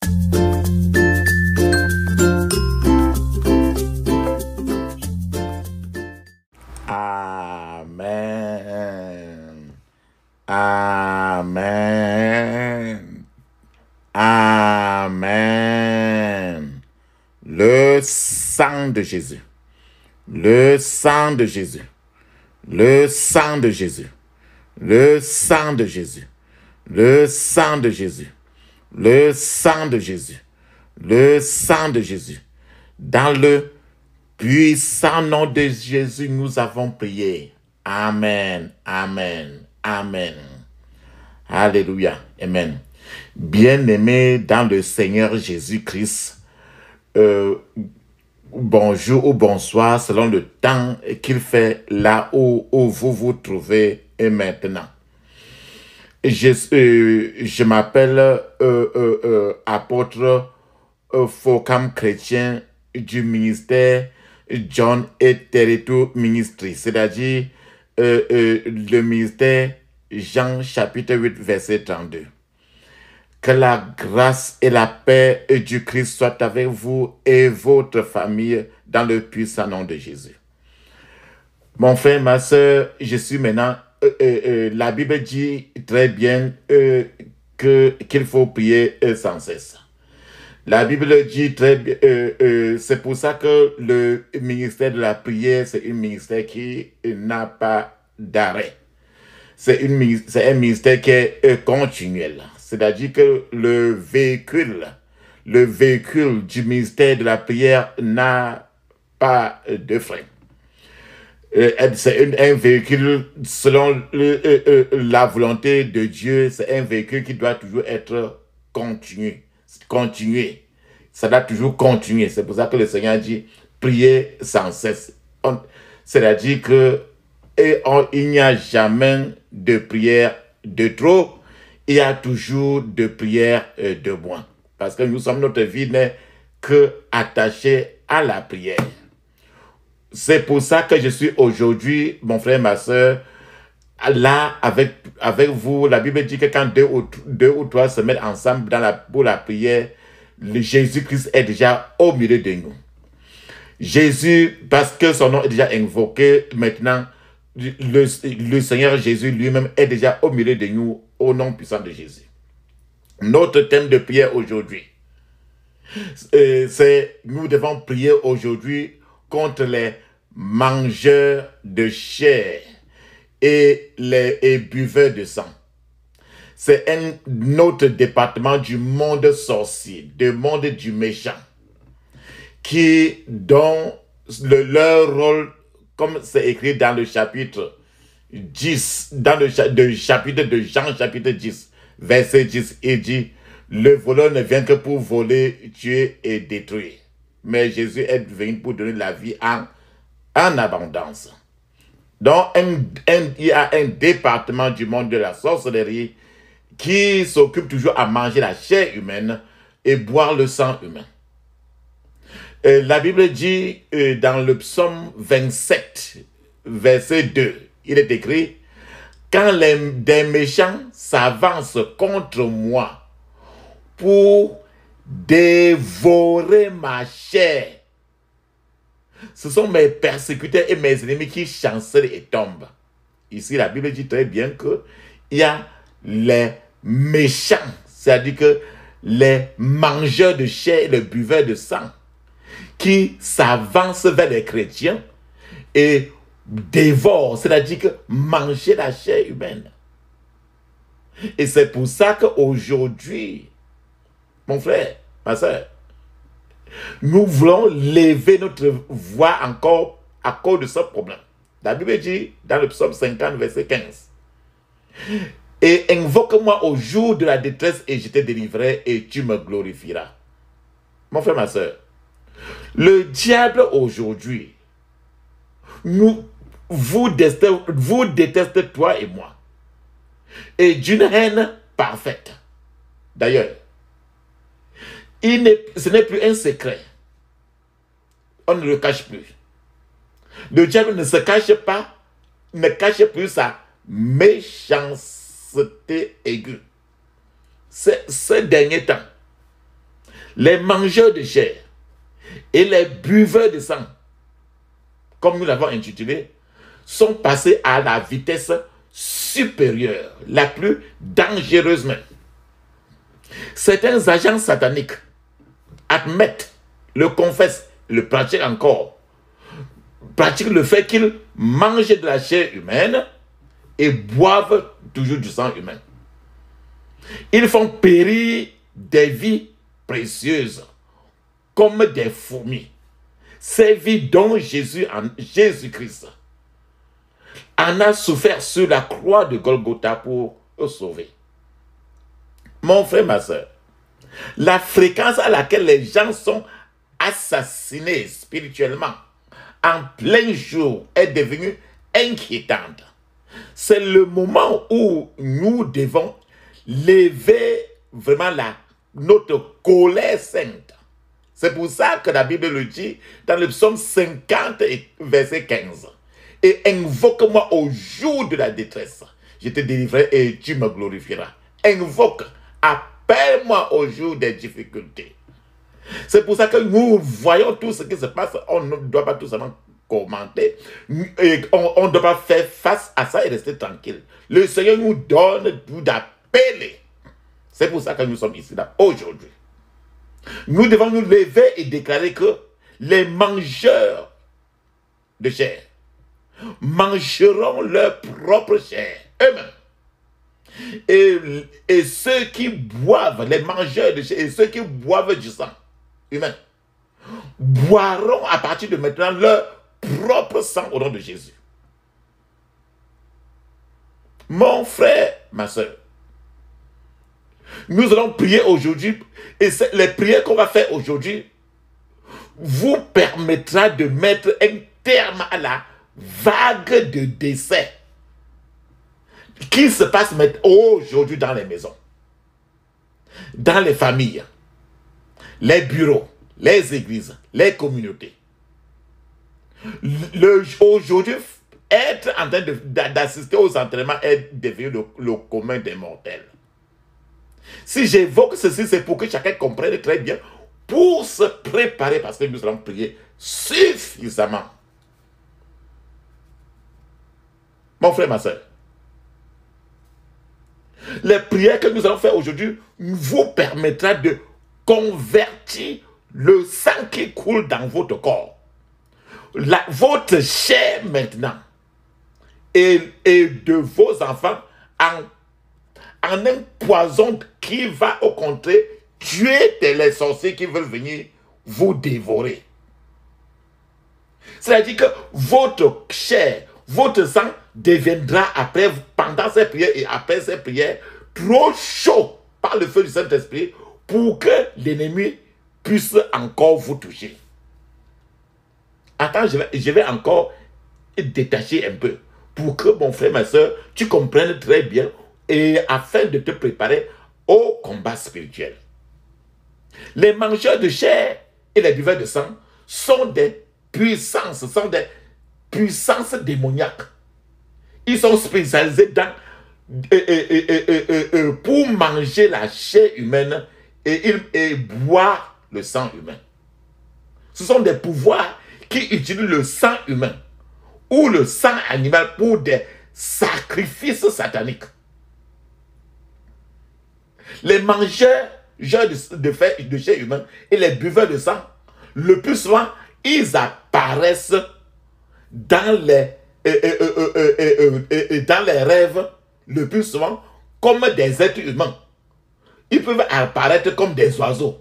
Amen. Amen. Amen. Le sang de Jésus. Le sang de Jésus. Le sang de Jésus. Le sang de Jésus. Le sang de Jésus. Le sang de Jésus. Le sang de Jésus. Dans le puissant nom de Jésus, nous avons prié. Amen. Amen. Amen. Alléluia. Amen. Bien-aimés dans le Seigneur Jésus-Christ, bonjour ou bonsoir selon le temps qu'il fait là où vous vous trouvez et maintenant. Je m'appelle apôtre Focam chrétien du ministère John et Territory Ministry, c'est-à-dire le ministère Jean chapitre 8 verset 32. Que la grâce et la paix du Christ soient avec vous et votre famille dans le puissant nom de Jésus. Mon frère, ma soeur, je suis maintenant... la Bible dit très bien qu'il faut prier sans cesse. La Bible dit très bien, c'est pour ça que le ministère de la prière, c'est un ministère qui n'a pas d'arrêt. C'est un ministère qui est continuel. C'est-à-dire que le véhicule du ministère de la prière n'a pas de frein. C'est un véhicule selon la volonté de Dieu. C'est un véhicule qui doit toujours être continué. Ça doit toujours continuer. C'est pour ça que le Seigneur dit priez sans cesse. C'est-à-dire que il n'y a jamais de prière de trop. Il y a toujours de prière de moins. Parce que notre vie n'est que attachée à la prière. C'est pour ça que je suis aujourd'hui, mon frère, ma soeur, là avec vous. La Bible dit que quand deux ou trois se mettent ensemble pour la prière, Jésus-Christ est déjà au milieu de nous. Jésus, parce que son nom est déjà invoqué, maintenant, le Seigneur Jésus lui-même est déjà au milieu de nous, au nom puissant de Jésus. Notre thème de prière aujourd'hui, c'est nous devons prier aujourd'hui contre les mangeurs de chair et les buveurs de sang. C'est un autre département du monde sorcier, du monde du méchant, dont leur rôle, comme c'est écrit dans le chapitre 10, dans le chapitre de Jean, chapitre 10, verset 10, il dit, le voleur ne vient que pour voler, tuer et détruire. Mais Jésus est venu pour donner la vie en abondance. Donc, il y a un département du monde de la sorcellerie qui s'occupe toujours à manger la chair humaine et boire le sang humain. La Bible dit dans le psaume 27, verset 2, il est écrit, « Quand des méchants s'avancent contre moi pour dévorer ma chair, ce sont mes persécuteurs et mes ennemis qui chancellent et tombent. » Ici, la Bible dit très bien qu'il y a les méchants, c'est-à-dire que les mangeurs de chair et les buveurs de sang qui s'avancent vers les chrétiens et dévorent, c'est-à-dire que manger la chair humaine. Et c'est pour ça qu'aujourd'hui, mon frère, ma soeur, nous voulons lever notre voix encore à cause de ce problème. La Bible dit dans le psaume 50, verset 15. Et invoque-moi au jour de la détresse et je te délivrerai et tu me glorifieras. Mon frère, ma soeur, le diable aujourd'hui, vous déteste toi et moi. Et d'une haine parfaite. D'ailleurs, ce n'est plus un secret. On ne le cache plus. Le diable ne se cache pas, ne cache plus sa méchanceté aiguë. Ce dernier temps, Les mangeurs de chair et les buveurs de sang, comme nous l'avons intitulé, sont passés à la vitesse supérieure, la plus dangereuse même. Certains agents sataniques admettent, le confessent, le pratiquent encore, pratiquent le fait qu'ils mangent de la chair humaine et boivent toujours du sang humain. Ils font périr des vies précieuses comme des fourmis. Ces vies dont Jésus-Christ en a souffert sur la croix de Golgotha pour sauver. Mon frère, ma soeur, la fréquence à laquelle les gens sont assassinés spirituellement en plein jour est devenue inquiétante. C'est le moment où nous devons lever vraiment notre colère sainte. C'est pour ça que la Bible le dit dans le psaume 50, verset 15. Et invoque-moi au jour de la détresse. Je te délivrerai et tu me glorifieras. Invoque, appelle-moi au jour des difficultés. C'est pour ça que nous voyons tout ce qui se passe. On ne doit pas tout seulement commenter. On ne doit pas faire face à ça et rester tranquille. Le Seigneur nous donne tout d'appeler. C'est pour ça que nous sommes ici là aujourd'hui. Nous devons nous lever et déclarer que les mangeurs de chair mangeront leur propre chair eux-mêmes. Et ceux qui boivent, les mangeurs de chair et ceux qui boivent du sang humain, boiront à partir de maintenant leur propre sang au nom de Jésus. Mon frère, ma soeur, nous allons prier aujourd'hui et les prières qu'on va faire aujourd'hui vous permettra de mettre un terme à la vague de décès qui se passe aujourd'hui dans les maisons, dans les familles, les bureaux, les églises, les communautés. Aujourd'hui, être en train d'assister aux entraînements est devenu le commun des mortels. Si j'évoque ceci, c'est pour que chacun comprenne très bien, pour se préparer, parce que nous allons prier suffisamment. Mon frère, ma soeur, les prières que nous allons faire aujourd'hui vous permettra de convertir le sang qui coule dans votre corps, votre chair maintenant, et de vos enfants en un poison qui va au contraire tuer les sorciers qui veulent venir vous dévorer. C'est-à-dire que votre chair, votre sang deviendra après, pendant ces prières et après ces prières, trop chaud par le feu du Saint-Esprit pour que l'ennemi puisse encore vous toucher. Attends, je vais encore détacher un peu pour que mon frère, ma soeur, tu comprennes très bien et afin de te préparer au combat spirituel. Les mangeurs de chair et les buveurs de sang sont des puissances démoniaques. Ils sont spécialisés pour manger la chair humaine et boire le sang humain. Ce sont des pouvoirs qui utilisent le sang humain ou le sang animal pour des sacrifices sataniques. Les mangeurs de chair humaine et les buveurs de sang, le plus souvent, ils apparaissent dans les rêves, le plus souvent, comme des êtres humains. Ils peuvent apparaître comme des oiseaux.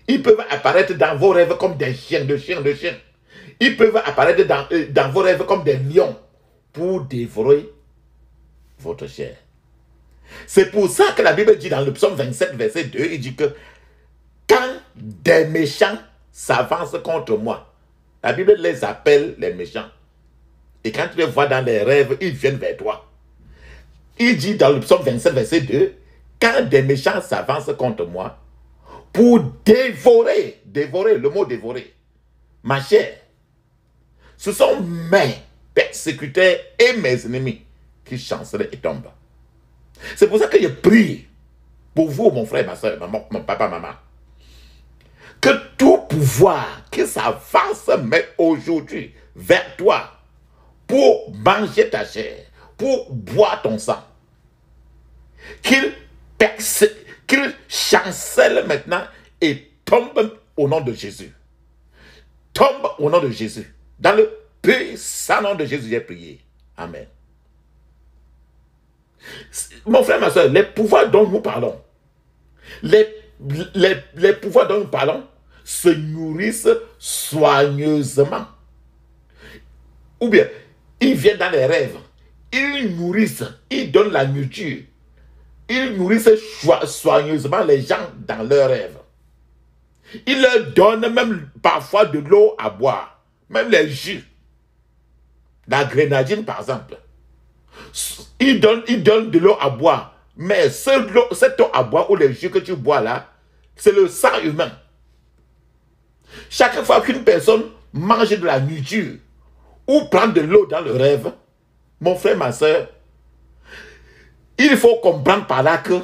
Ils peuvent apparaître dans vos rêves comme des chiens, de chiens. Ils peuvent apparaître dans vos rêves comme des lions pour dévorer votre chair. C'est pour ça que la Bible dit dans le psaume 27, verset 2, il dit que quand des méchants s'avancent contre moi, la Bible les appelle les méchants. Et quand tu les vois dans les rêves, ils viennent vers toi. Il dit dans le psaume 27, verset 2, quand des méchants s'avancent contre moi pour dévorer, le mot dévorer, ma chair, ce sont mes persécuteurs et mes ennemis qui chancellent et tombent. C'est pour ça que je prie pour vous, mon frère, ma soeur, mon papa, maman. pouvoir qui s'avance mais aujourd'hui vers toi pour manger ta chair, pour boire ton sang, qu'il chancelle maintenant et tombe au nom de Jésus. Tombe au nom de Jésus. Dans le puissant nom de Jésus, j'ai prié. Amen. Mon frère, ma soeur, les pouvoirs dont nous parlons, les pouvoirs dont nous parlons se nourrissent soigneusement. Ou bien, ils viennent dans les rêves, ils nourrissent, ils donnent la nourriture, ils nourrissent soigneusement les gens dans leurs rêves. Ils leur donnent même parfois de l'eau à boire, même les jus. La grenadine, par exemple. Ils donnent de l'eau à boire, mais cette eau à boire ou les jus que tu bois là, c'est le sang humain. Chaque fois qu'une personne mange de la nourriture ou prend de l'eau dans le rêve, mon frère, ma soeur, il faut comprendre par là que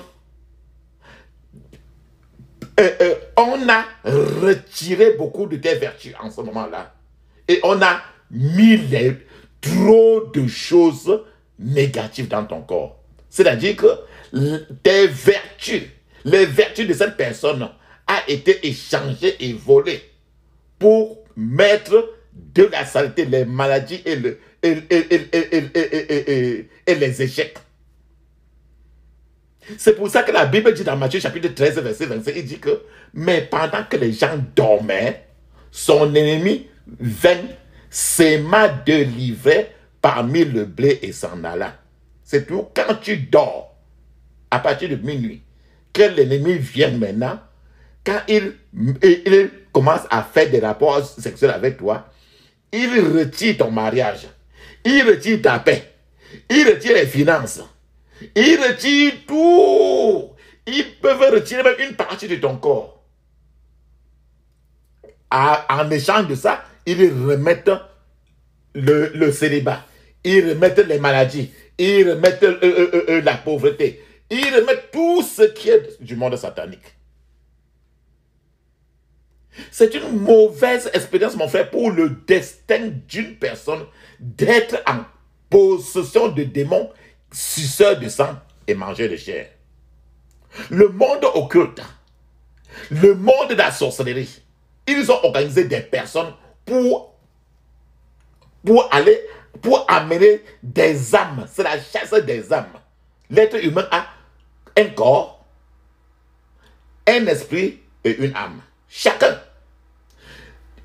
on a retiré beaucoup de tes vertus en ce moment-là. Et on a mis trop de choses négatives dans ton corps. C'est-à-dire que tes vertus, les vertus de cette personne a été échangées et volées pour mettre de la saleté, les maladies et les échecs. C'est pour ça que la Bible dit dans Matthieu chapitre 13, verset 25, il dit que, mais pendant que les gens dormaient, son ennemi vint, s'aima de livrer parmi le blé et s'en alla. C'est tout quand tu dors, à partir de minuit, que l'ennemi vient maintenant, quand il commence à faire des rapports sexuels avec toi, il retire ton mariage, il retire ta paix, il retire les finances, il retire tout. Ils peuvent retirer même une partie de ton corps. En échange de ça, ils remettent le célibat, ils remettent les maladies, ils remettent la pauvreté, ils remettent tout ce qui est du monde satanique. C'est une mauvaise expérience, mon frère, pour le destin d'une personne d'être en possession de démons, suceurs de sang et mangeurs de chair. Le monde occulte, le monde de la sorcellerie, ils ont organisé des personnes pour amener des âmes. C'est la chasse des âmes. L'être humain a un corps, un esprit et une âme. Chacun.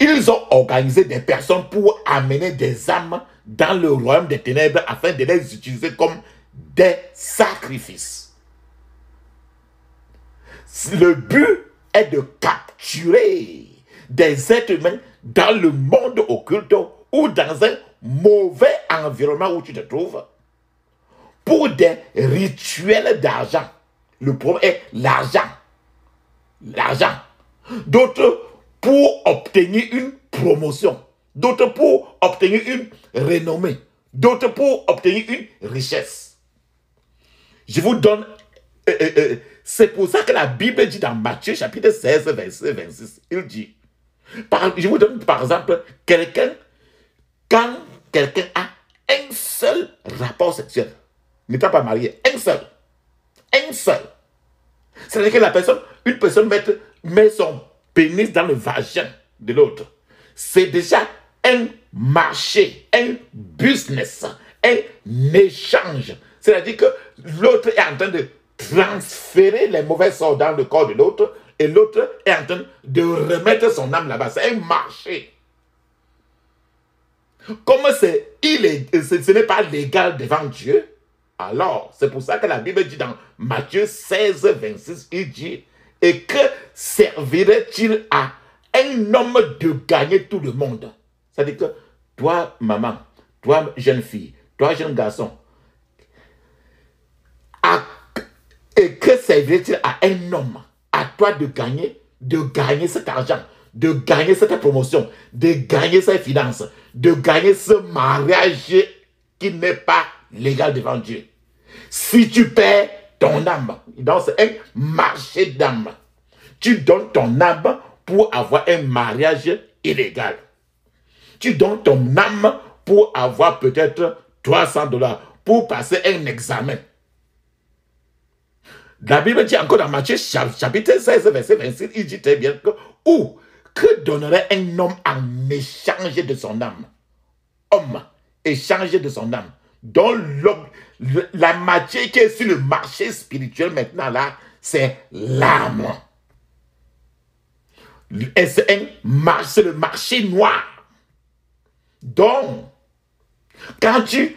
Ils ont organisé des personnes pour amener des âmes dans le royaume des ténèbres afin de les utiliser comme des sacrifices. Le but est de capturer des êtres humains dans le monde occulte ou dans un mauvais environnement où tu te trouves pour des rituels d'argent. Le problème est l'argent. L'argent. D'autres pour obtenir une promotion. D'autres pour obtenir une renommée. D'autres pour obtenir une richesse. Je vous donne... c'est pour ça que la Bible dit dans Matthieu chapitre 16, verset 26, il dit, je vous donne par exemple, quand quelqu'un a un seul rapport sexuel, n'étant pas marié, un seul, c'est-à-dire que une personne met son pénis dans le vagin de l'autre, c'est déjà un marché, un business, un échange, c'est-à-dire que l'autre est en train de transférer les mauvais sorts dans le corps de l'autre et l'autre est en train de remettre son âme là-bas. C'est un marché. Comme ce n'est pas légal devant Dieu, alors c'est pour ça que la Bible dit dans Matthieu 16, 26, il dit, et que servirait-il à un homme de gagner tout le monde? C'est-à-dire que toi, maman, toi, jeune fille, toi, jeune garçon, et que servirait-il à un homme, à toi de gagner cet argent, de gagner cette promotion, de gagner cette finance, de gagner ce mariage qui n'est pas légal devant Dieu. Si tu perds ton âme, donc c'est un marché d'âme. Tu donnes ton âme pour avoir un mariage illégal. Tu donnes ton âme pour avoir peut-être $300 pour passer un examen. La Bible dit encore dans Matthieu chapitre 16, verset 26, il dit très bien que donnerait un homme en échange de son âme? Homme, échange de son âme. Donc la matière qui est sur le marché spirituel maintenant là, c'est l'âme. C'est le marché noir. Donc, quand tu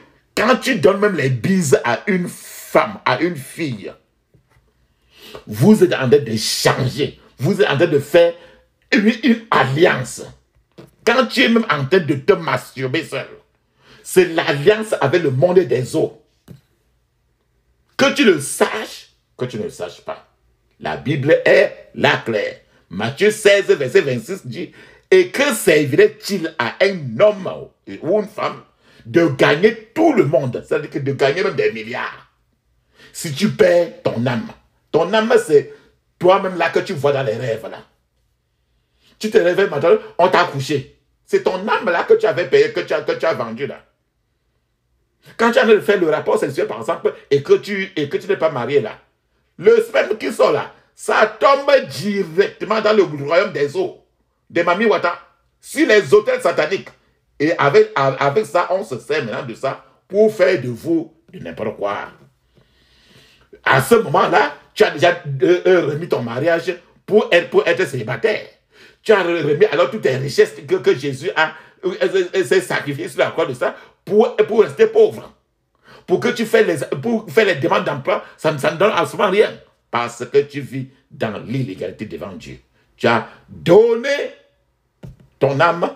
donnes même les bises à une femme, à une fille, vous êtes en train d'échanger, vous êtes en train de faire une alliance. Quand tu es même en train de te masturber seul, c'est l'alliance avec le monde des eaux. Que tu le saches, que tu ne le saches pas. La Bible est là claire. Matthieu 16, verset 26 dit, et que servirait-il à un homme ou une femme de gagner tout le monde, c'est-à-dire que de gagner même des milliards, si tu perds ton âme? Ton âme, c'est toi-même là que tu vois dans les rêves là. Tu te réveilles maintenant, on t'a couché. C'est ton âme là que tu avais payé, que tu as vendu là. Quand tu as fait le rapport sexuel par exemple, et que tu n'es pas marié là, le sperme qui sort là, ça tombe directement dans le royaume des eaux, des Mami Wata, sur les autels sataniques. Et avec ça, on se sert maintenant de ça pour faire de vous de n'importe quoi. À ce moment-là, tu as déjà remis ton mariage pour être célibataire. Tu as remis alors toutes tes richesses que Jésus s'est sacrifié sur la croix de ça pour rester pauvre. Pour que tu fasses les demandes d'emploi, ça ne donne absolument rien. Parce que tu vis dans l'illégalité devant Dieu. Tu as donné ton âme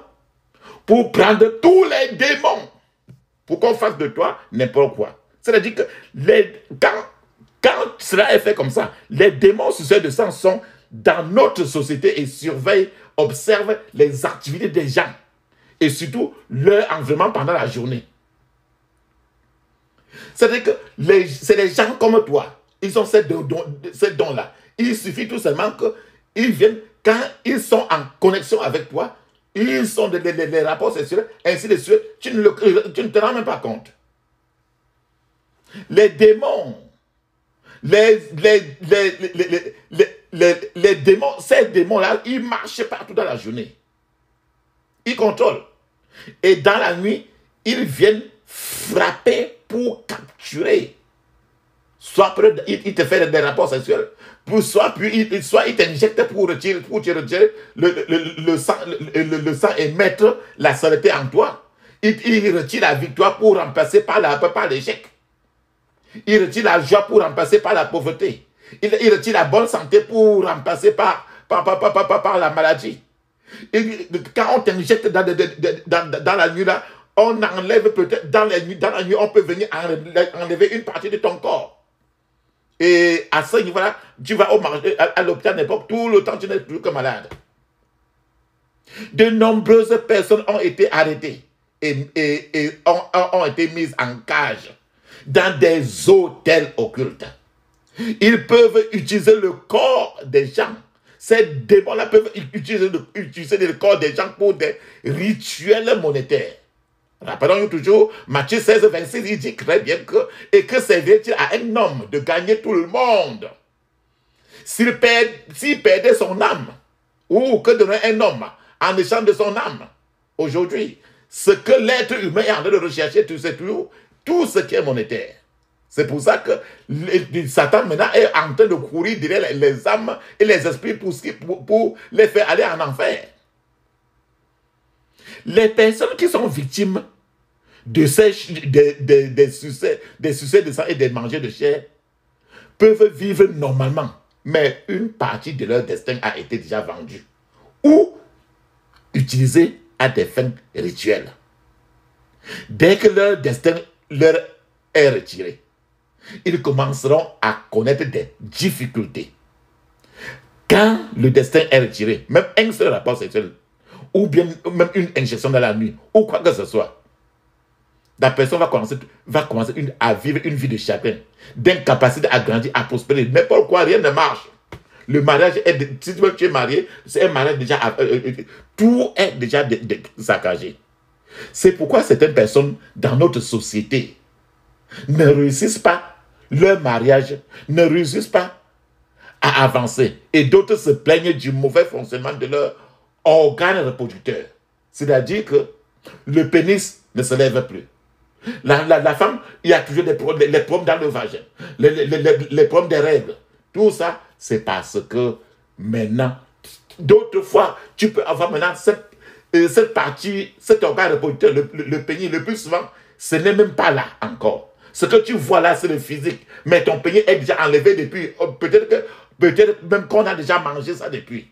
pour prendre tous les démons. Pour qu'on fasse de toi n'importe quoi. C'est-à-dire que quand cela est fait comme ça, les démons suceurs de sang sont dans notre société et surveillent, observent les activités des gens. Et surtout leur environnement pendant la journée. C'est-à-dire que c'est les gens comme toi. Ils ont ces dons-là. Il suffit tout simplement qu'ils viennent, quand ils sont en connexion avec toi, ils ont les rapports sexuels, ainsi de suite, tu ne te rends même pas compte. Les démons, les démons, ces démons-là, ils marchent partout dans la journée. Ils contrôlent. Et dans la nuit, ils viennent frapper pour capturer. Soit il te fait des rapports sexuels, soit il t'injecte pour te retirer le sang et mettre la saleté en toi. Il retire la victoire pour remplacer par l'échec. Il retire la joie pour remplacer par la pauvreté. Il retire la bonne santé pour remplacer par la maladie. Et quand on t'injecte dans la nuit là, on enlève peut-être dans la nuit, on peut venir enlever une partie de ton corps. Et à ce niveau-là, tu vas au marché, à l'hôpital n'importe, tout le temps tu n'es plus que malade. De nombreuses personnes ont été arrêtées et ont été mises en cage dans des hôtels occultes. Ils peuvent utiliser le corps des gens. Ces démons-là peuvent utiliser le corps des gens pour des rituels monétaires. Rappelons-nous toujours, Matthieu 16, 26, il dit très bien que servirait-il à un homme de gagner tout le monde s'il perdait son âme, ou que donnerait un homme en échange de son âme. Aujourd'hui, ce que l'être humain est en train de rechercher, c'est tout ce qui est monétaire. C'est pour ça que Satan maintenant est en train de courir derrière les âmes et les esprits pour les faire aller en enfer. Les personnes qui sont victimes des succès de sang et des mangers de chair peuvent vivre normalement, mais une partie de leur destin a été déjà vendue ou utilisée à des fins rituelles. Dès que leur destin leur est retiré, ils commenceront à connaître des difficultés. Quand le destin est retiré, même un seul rapport sexuel, ou bien même une injection dans la nuit, ou quoi que ce soit, la personne va commencer à vivre une vie de chagrin, d'incapacité à grandir, à prospérer. N'importe quoi, rien ne marche. Le mariage, si tu es marié, c'est un mariage déjà, tout est déjà saccagé. C'est pourquoi certaines personnes dans notre société ne réussissent pas leur mariage, ne réussissent pas à avancer. Et d'autres se plaignent du mauvais fonctionnement de leur organe reproducteur. C'est-à-dire que le pénis ne se lève plus. La femme, il y a toujours les problèmes dans le vagin, les problèmes des règles. Tout ça, c'est parce que maintenant, d'autres fois, tu peux avoir maintenant cette partie, cet organe reproducteur, le pénis, le plus souvent, ce n'est même pas là encore. Ce que tu vois là, c'est le physique. Mais ton pénis est déjà enlevé depuis. Peut-être même qu'on a déjà mangé ça depuis.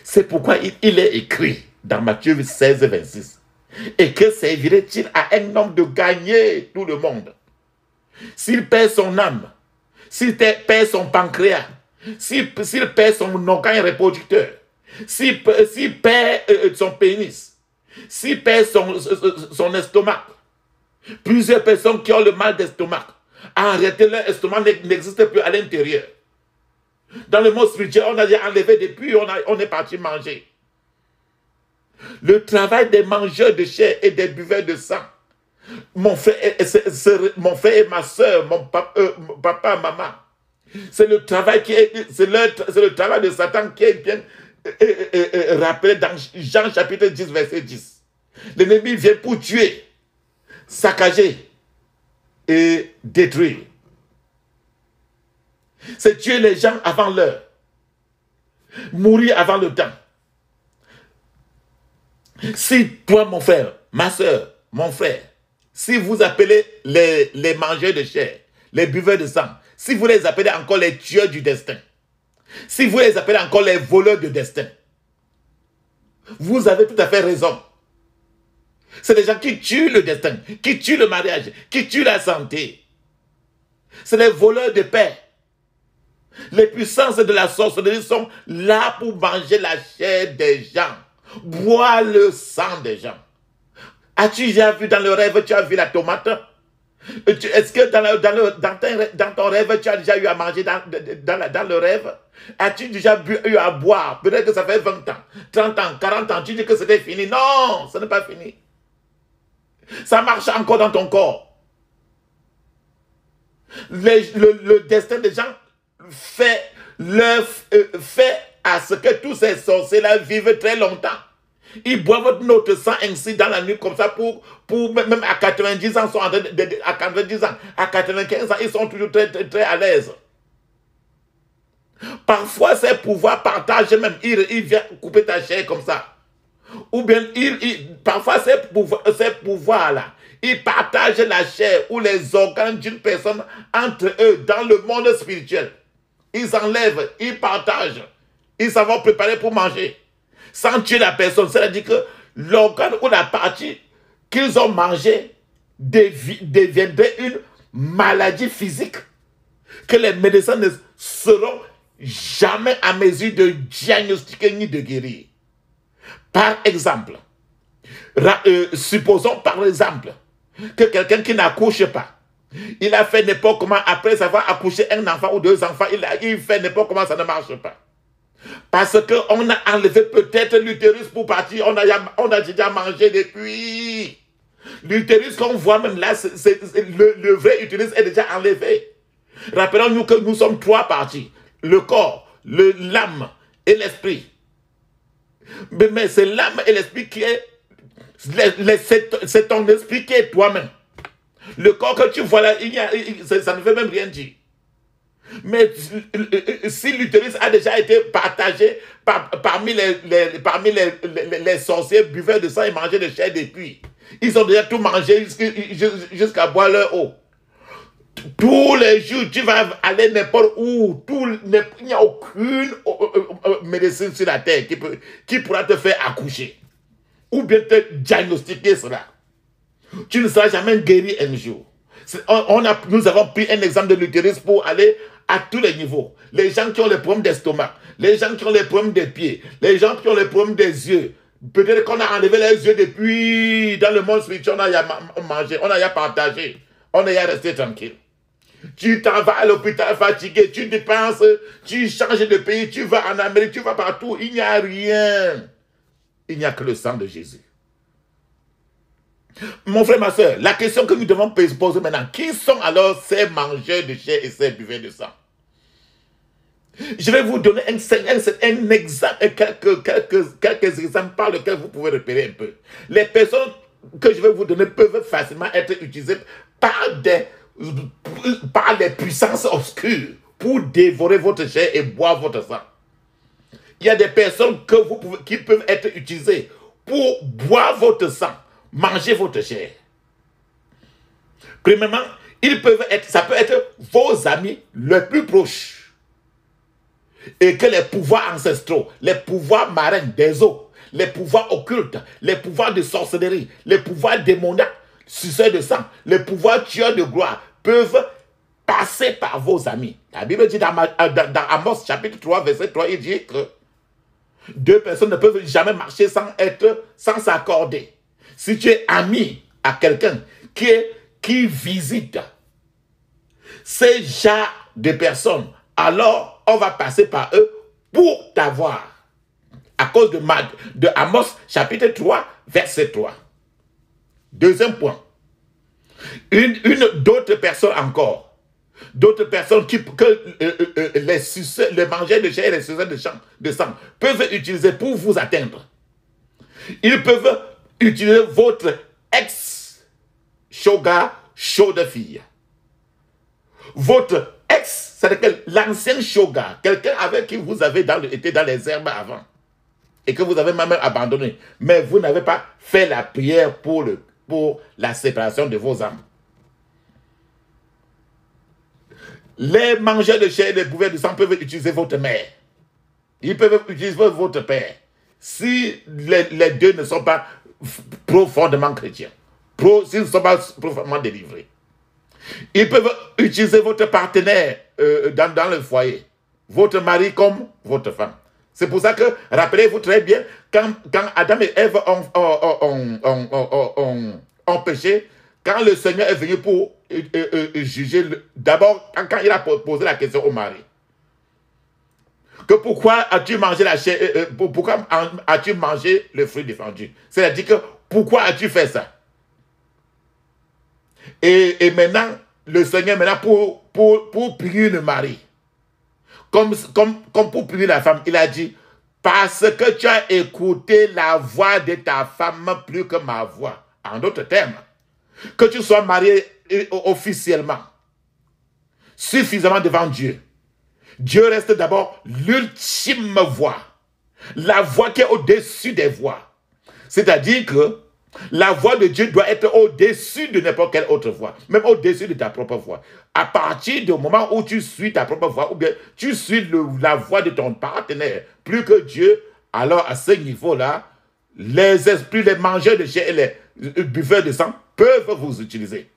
C'est pourquoi il est écrit dans Matthieu 16, 26. Et que servirait-il à un homme de gagner tout le monde s'il perd son âme, s'il perd son pancréas, s'il perd son organe reproducteur, s'il perd son pénis, s'il perd son estomac? Plusieurs personnes qui ont le mal d'estomac, en réalité leur estomac n'existe plus à l'intérieur. Dans le monde spirituel, on a déjà enlevé depuis, on est parti manger. Le travail des mangeurs de chair et des buveurs de sang. Mon frère et ma soeur, mon papa, maman. C'est le travail c'est le travail de Satan qui est bien rappelé dans Jean chapitre 10, verset 10. L'ennemi vient pour tuer, saccager et détruire. C'est tuer les gens avant l'heure. Mourir avant le temps. Si toi, mon frère, ma soeur, mon frère, si vous appelez les mangeurs de chair, les buveurs de sang, si vous les appelez encore les tueurs du destin, si vous les appelez encore les voleurs de destin, vous avez tout à fait raison. C'est des gens qui tuent le destin, qui tuent le mariage, qui tuent la santé. C'est les voleurs de paix. Les puissances de la sorcellerie sont là pour manger la chair des gens, boire le sang des gens. As-tu déjà vu dans le rêve, tu as vu la tomate? Est-ce que dans ton rêve, tu as déjà eu à manger dans le rêve? As-tu déjà eu à boire? Peut-être que ça fait 20 ans, 30 ans, 40 ans, tu dis que c'était fini. Non, ce n'est pas fini. Ça marche encore dans ton corps. Le destin des gens fait à ce que tous ces sorciers-là vivent très longtemps. Ils boivent notre sang ainsi dans la nuit comme ça pour même à 90 ans, à 90 ans, à 95 ans, ils sont toujours très, très, très à l'aise. Parfois, ces pouvoirs partagent même. Ils viennent couper ta chair comme ça. Ou bien, parfois, ces pouvoirs-là, ils partagent la chair ou les organes d'une personne entre eux dans le monde spirituel. Ils enlèvent, ils partagent. Ils s'en vont préparer pour manger. Sans tuer la personne. C'est-à-dire que l'organe ou la partie qu'ils ont mangé deviendrait une maladie physique que les médecins ne seront jamais à mesure de diagnostiquer ni de guérir. Par exemple, supposons par exemple que quelqu'un qui n'accouche pas, il a fait n'importe comment, après avoir accouché un enfant ou deux enfants, il fait n'importe comment, ça ne marche pas. Parce qu'on a enlevé peut-être l'utérus pour partir, on a déjà mangé depuis. L'utérus qu'on voit même là, le vrai utérus est déjà enlevé. Rappelons-nous que nous sommes trois parties. Le corps, l'âme et l'esprit. Mais c'est l'âme et l'esprit qui est... C'est ton esprit qui est toi-même. Le corps que tu vois là, ça ne veut même rien dire. Mais si l'utérus a déjà été partagé parmi les sorciers buveurs de sang et mangés de chair depuis, ils ont déjà tout mangé jusqu'à boire leur eau. Tous les jours, tu vas aller n'importe où, il n'y a aucune médecine sur la terre qui pourra te faire accoucher ou bien te diagnostiquer cela. Tu ne seras jamais guéri un jour. Nous avons pris un exemple de l'utérus pour aller à tous les niveaux. Les gens qui ont les problèmes d'estomac, les gens qui ont les problèmes des pieds, les gens qui ont les problèmes des yeux. Peut-être qu'on a enlevé les yeux depuis, dans le monde spirituel, on a mangé, on a partagé, on a resté tranquille. Tu t'en vas à l'hôpital fatigué, tu dépenses, tu changes de pays, tu vas en Amérique, tu vas partout. Il n'y a rien. Il n'y a que le sang de Jésus. Mon frère, ma soeur, la question que nous devons poser maintenant, qui sont alors ces mangeurs de chair et ces buveurs de sang? Je vais vous donner un exemple, quelques exemples par lesquels vous pouvez repérer un peu. Les personnes que je vais vous donner peuvent facilement être utilisées par les puissances obscures pour dévorer votre chair et boire votre sang. Il y a des personnes qui peuvent être utilisées pour boire votre sang, manger votre chair. Premièrement, ça peut être vos amis les plus proches. Et que les pouvoirs ancestraux, les pouvoirs marins des eaux, les pouvoirs occultes, les pouvoirs de sorcellerie, les pouvoirs démoniaques, suceurs de sang, les pouvoirs tueurs de gloire peuvent passer par vos amis. La Bible dit dans Amos chapitre 3, verset 3, il dit que deux personnes ne peuvent jamais marcher sans s'accorder. Si tu es ami à quelqu'un qui visite ces genres de personnes, alors on va passer par eux pour t'avoir. À cause de Amos chapitre 3, verset 3. Deuxième point. D'autres personnes encore. D'autres personnes les mangeurs de chair et les suceurs de sang peuvent utiliser pour vous atteindre. Ils peuvent utiliser votre ex-shoga, show de fille. Votre ex, c'est-à-dire l'ancien shoga, quelqu'un avec qui vous avez été dans les herbes avant et que vous avez même abandonné, mais vous n'avez pas fait la prière pour la séparation de vos âmes. Les mangeurs de chair et les buveurs de sang peuvent utiliser votre mère. Ils peuvent utiliser votre père. Si les deux ne sont pas profondément chrétiens, s'ils ne sont pas profondément délivrés. Ils peuvent utiliser votre partenaire dans le foyer, votre mari comme votre femme. C'est pour ça que, rappelez-vous très bien, quand Adam et Ève ont péché, quand le Seigneur est venu pour juger, d'abord, quand il a posé la question au mari, que pourquoi as-tu mangé la chair, pourquoi as-tu mangé le fruit défendu? C'est-à-dire que, pourquoi as-tu fait ça? Et maintenant, le Seigneur, pour punir le mari, comme pour punir la femme, il a dit, parce que tu as écouté la voix de ta femme plus que ma voix. En d'autres termes, que tu sois marié officiellement, suffisamment devant Dieu. Dieu reste d'abord l'ultime voix, la voix qui est au-dessus des voix. C'est-à-dire que la voix de Dieu doit être au-dessus de n'importe quelle autre voix, même au-dessus de ta propre voix. À partir du moment où tu suis ta propre voix, ou bien tu suis la voix de ton partenaire, plus que Dieu, alors à ce niveau-là, les esprits, les mangeurs de chair et les buveurs de sang peuvent vous utiliser.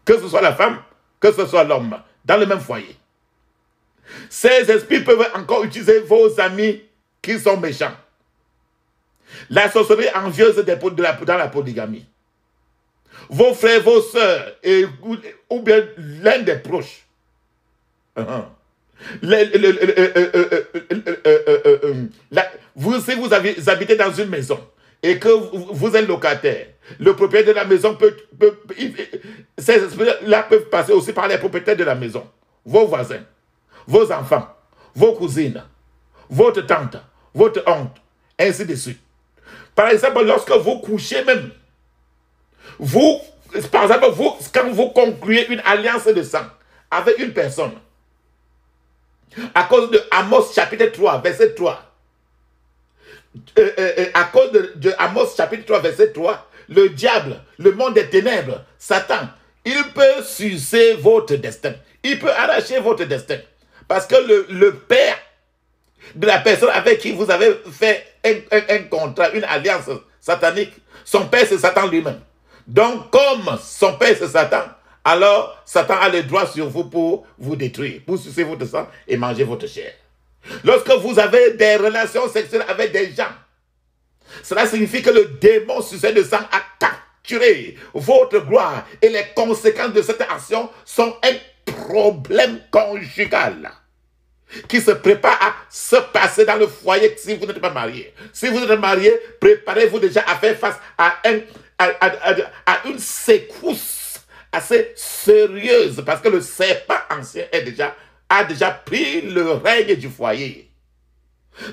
Que ce soit la femme, que ce soit l'homme, dans le même foyer. Ces esprits peuvent encore utiliser vos amis qui sont méchants. La sorcellerie envieuse dans la polygamie. Vos frères, vos sœurs, ou bien l'un des proches. Si vous habitez dans une maison et que vous êtes locataire, le propriétaire de la maison ces esprits-là peuvent passer aussi par les propriétaires de la maison. Vos voisins, vos enfants, vos cousines, votre tante, votre oncle, ainsi de suite. Par exemple, lorsque vous couchez même, quand vous concluez une alliance de sang avec une personne, à cause de Amos chapitre 3, verset 3, à cause de Amos chapitre 3, verset 3, le diable, le monde des ténèbres, Satan, il peut sucer votre destin. Il peut arracher votre destin. Parce que le père de la personne avec qui vous avez fait un contrat, une alliance satanique, son père c'est Satan lui-même. Donc comme son père c'est Satan, alors Satan a le droit sur vous pour vous détruire, pour sucer votre sang et manger votre chair. Lorsque vous avez des relations sexuelles avec des gens, cela signifie que le démon suceur de sang a capturé votre gloire et les conséquences de cette action sont problème conjugal qui se prépare à se passer dans le foyer si vous n'êtes pas marié. Si vous êtes marié, préparez-vous déjà à faire face à une secousse assez sérieuse parce que le serpent ancien a déjà pris le règne du foyer.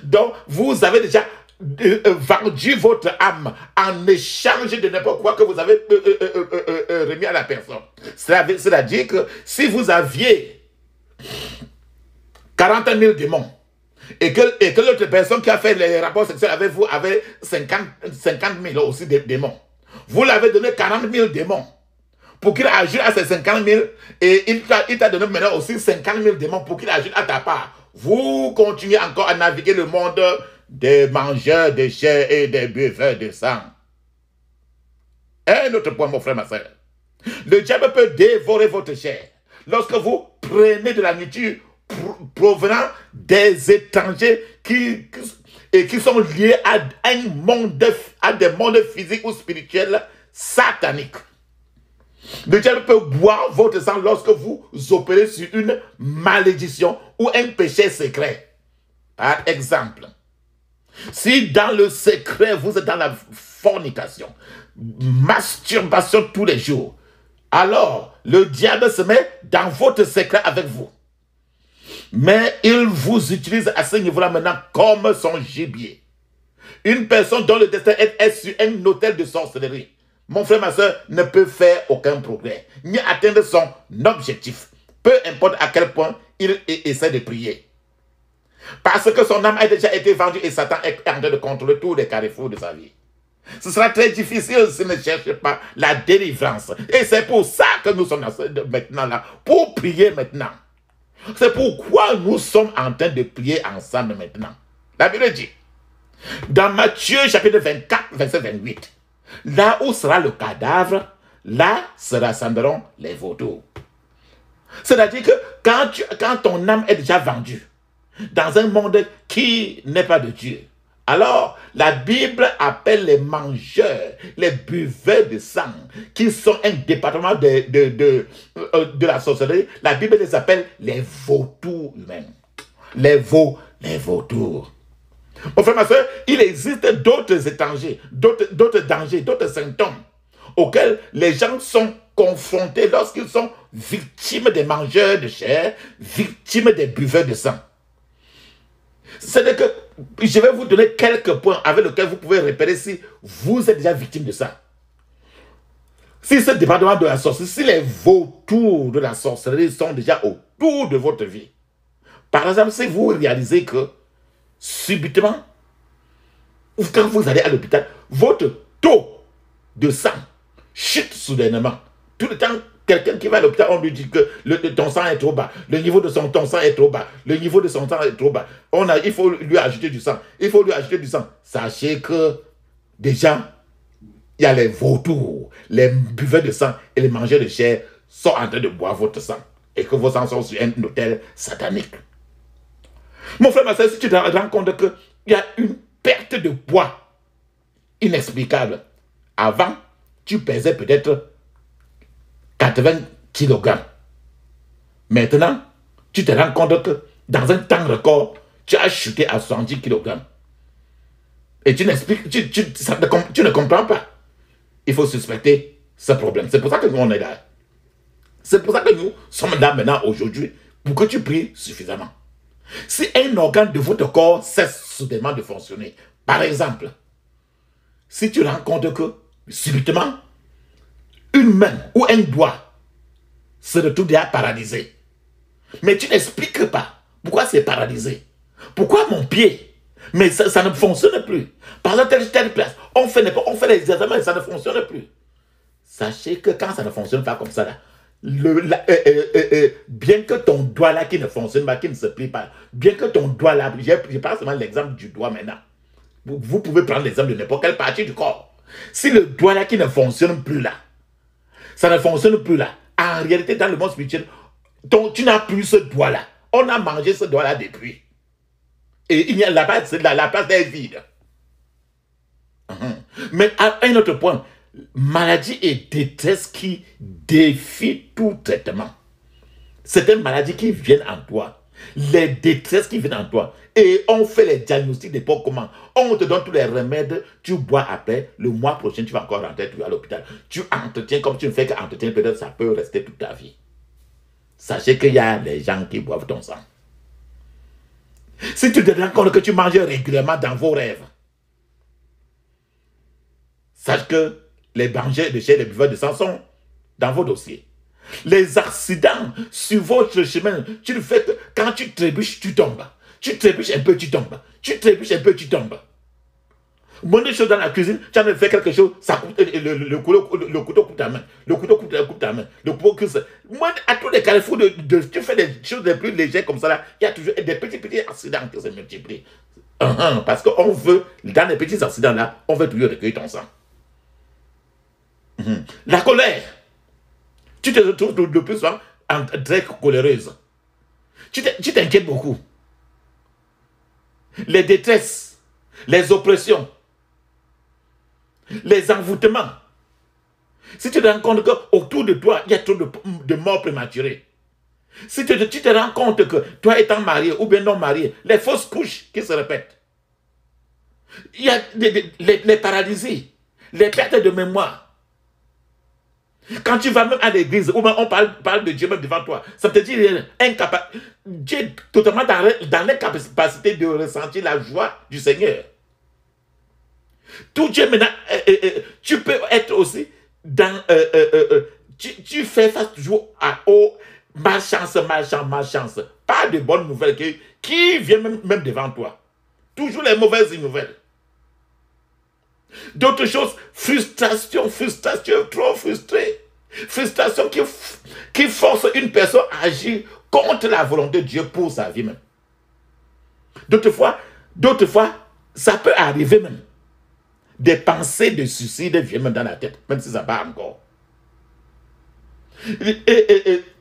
Donc, vous avez déjà vendu votre âme en échange de n'importe quoi que vous avez remis à la personne. C'est-à-dire que si vous aviez 40 000 démons et que l'autre personne qui a fait les rapports sexuels avec vous avait 50 000 aussi des démons, vous l'avez donné 40 000 démons pour qu'il ajoute à ces 50 000 et il t'a donné maintenant aussi 50 000 démons pour qu'il ajoute à ta part. Vous continuez encore à naviguer le monde des mangeurs de chair et des buveurs de sang. Un autre point, mon frère, ma soeur. Le diable peut dévorer votre chair lorsque vous prenez de la nourriture provenant des étrangers qui sont liés à des mondes physiques ou spirituels sataniques. Le diable peut boire votre sang lorsque vous opérez sur une malédiction ou un péché secret. Par exemple, si dans le secret vous êtes dans la fornication, masturbation tous les jours, alors le diable se met dans votre secret avec vous. Mais il vous utilise à ce niveau-là maintenant comme son gibier. Une personne dont le destin est sur un autel de sorcellerie, mon frère, ma soeur, ne peut faire aucun progrès, ni atteindre son objectif, peu importe à quel point il essaie de prier. Parce que son âme a déjà été vendue et Satan est en train de contrôler tous les carrefours de sa vie. Ce sera très difficile s'il ne cherche pas la délivrance. Et c'est pour ça que nous sommes maintenant là, pour prier maintenant. C'est pourquoi nous sommes en train de prier ensemble maintenant. La Bible dit, dans Matthieu chapitre 24, verset 28, là où sera le cadavre, là se rassembleront les vautours. C'est-à-dire que quand ton âme est déjà vendue dans un monde qui n'est pas de Dieu, alors la Bible appelle les mangeurs, les buveurs de sang, qui sont un département de la sorcellerie, la Bible les appelle les vautours humains. Les vautours. Mon frère, ma soeur, il existe d'autres étrangers, d'autres dangers, d'autres symptômes auxquels les gens sont confrontés lorsqu'ils sont victimes des mangeurs de chair, victimes des buveurs de sang. C'est que je vais vous donner quelques points avec lesquels vous pouvez repérer si vous êtes déjà victime de ça. Si ce département de la sorcellerie, si les vautours de la sorcellerie sont déjà autour de votre vie. Par exemple, si vous réalisez que subitement, quand vous allez à l'hôpital, votre taux de sang chute soudainement. Tout le temps, quelqu'un qui va à l'hôpital, on lui dit que ton sang est trop bas. Le niveau de ton sang est trop bas. Le niveau de son sang est trop bas. Il faut lui ajouter du sang. Il faut lui ajouter du sang. Sachez que déjà, il y a les vautours, les buveurs de sang et les mangeurs de chair sont en train de boire votre sang. Et que vos sangs sont sur un autel satanique. Mon frère, ma soeur, si tu te rends compte qu'il y a une perte de poids inexplicable. Avant, tu pesais peut-être 80 kg. Maintenant, tu te rends compte que dans un temps record, tu as chuté à 70 kg. Et tu ne comprends pas. Il faut suspecter ce problème. C'est pour ça que nous, on est là. C'est pour ça que nous sommes là maintenant, aujourd'hui, pour que tu pries suffisamment. Si un organe de votre corps cesse soudainement de fonctionner, par exemple, si tu rends compte que, subitement, une main ou un doigt se retrouve déjà paralysé, mais tu n'expliques pas pourquoi c'est paralysé. Pourquoi mon pied? Mais ça ne fonctionne plus. Par exemple, telle place, on fait les examens et ça ne fonctionne plus. Sachez que quand ça ne fonctionne pas comme ça, là, bien que ton doigt là qui ne fonctionne pas, qui ne se plie pas, bien que ton doigt là, je parle seulement de l'exemple du doigt maintenant. Vous pouvez prendre l'exemple de n'importe quelle partie du corps. Si le doigt là qui ne fonctionne plus là, ça ne fonctionne plus là, en réalité dans le monde spirituel, tu n'as plus ce doigt là. On a mangé ce doigt là depuis. Et il y a la place est vide. Mais à un autre point, maladie et détresse qui défient tout traitement. certaines maladies qui viennent en toi, les détresses qui viennent en toi, et on fait les diagnostics d'époque comment. On te donne tous les remèdes, tu bois après, le mois prochain, tu vas encore rentrer, tu vas à l'hôpital. Tu entretiens comme tu ne fais qu'entretien, peut-être ça peut rester toute ta vie. Sachez qu'il y a des gens qui boivent ton sang. Si tu te rends compte que tu manges régulièrement dans vos rêves, sache que les dangers de chez les buveurs de sang sont dans vos dossiers. Les accidents sur votre chemin, tu le fais que quand tu trébuches, tu tombes. Tu trébuches un peu, tu tombes. Tu trébuches un peu, tu tombes. Bonne chose dans la cuisine, tu as fait quelque chose, ça coupe, le couteau coupe ta main. Le couteau coupe ta main. Le couteau coupe. Moi, à tous les carrefours, tu fais des choses les plus légères comme ça, là, il y a toujours des petits accidents qui se multiplient. Parce qu'on veut, dans les petits accidents là, on veut toujours recueillir ton sang. La colère. Tu te retrouves de plus souvent très coléreuse. Tu t'inquiètes beaucoup. Les détresses, les oppressions, les envoûtements. Si tu te rends compte qu'autour de toi, il y a trop de morts prématurées. Si tu te rends compte que toi étant marié ou bien non marié, les fausses couches qui se répètent. Il y a les paralysies, les pertes de mémoire. Quand tu vas même à l'église, ou même on parle de Dieu même devant toi, ça te dit Dieu est totalement dans l'incapacité de ressentir la joie du Seigneur. Tout Dieu maintenant, tu peux être aussi dans... tu fais face toujours à malchance. Pas de bonnes nouvelles qui viennent même devant toi. Toujours les mauvaises nouvelles. D'autres choses, frustration, trop frustré. Frustration qui force une personne à agir contre la volonté de Dieu pour sa vie même. D'autres fois, ça peut arriver même. Des pensées de suicide viennent même dans la tête, même si ça va encore.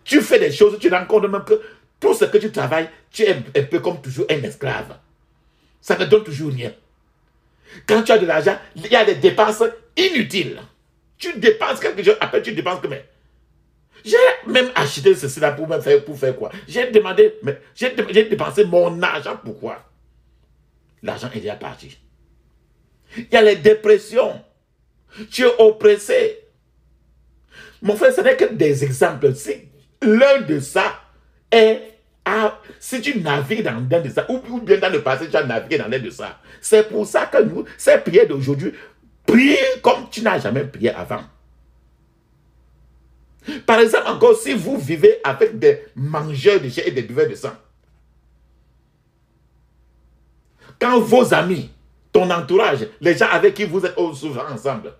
Tu fais des choses, tu te rends compte même que tout ce que tu travailles, tu es un peu comme toujours un esclave. Ça ne donne toujours rien. Quand tu as de l'argent, il y a des dépenses inutiles. Tu dépenses quelque chose, après tu dépenses que mais. J'ai même acheté ceci là pour faire quoi? J'ai dépensé mon argent, pourquoi? L'argent est déjà parti. Il y a les dépressions. Tu es oppressé. Mon frère, ce n'est que des exemples. Si l'un de ça est... si tu navigues dans l'un de ça, ou bien dans le passé, tu as navigué dans l'un de ça, c'est pour ça que nous, ces prières d'aujourd'hui, prie comme tu n'as jamais prié avant. Par exemple, encore, si vous vivez avec des mangeurs de chair et des buveurs de sang, quand vos amis, ton entourage, les gens avec qui vous êtes souvent ensemble,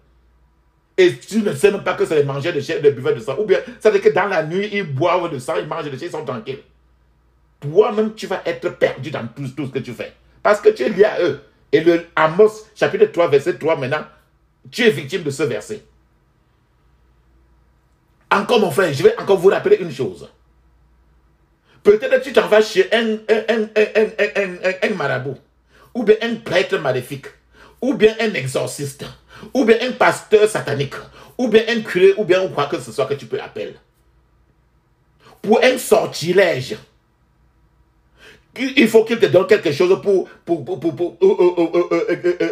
et tu ne sais même pas que c'est les mangeurs de chair et des buveurs de sang, ou bien ça veut dire que dans la nuit, ils boivent de sang, ils mangent de chair, ils sont tranquilles. Toi-même, tu vas être perdu dans tout ce que tu fais. Parce que tu es lié à eux. Et le Amos, chapitre 3, verset 3, maintenant, tu es victime de ce verset. Encore, mon frère, je vais encore vous rappeler une chose. Peut-être que tu t'en vas chez un marabout, ou bien un prêtre maléfique, ou bien un exorciste, ou bien un pasteur satanique, ou bien un curé, ou bien quoi que ce soit que tu peux appeler. Pour un sortilège. Il faut qu'il te donne quelque chose pour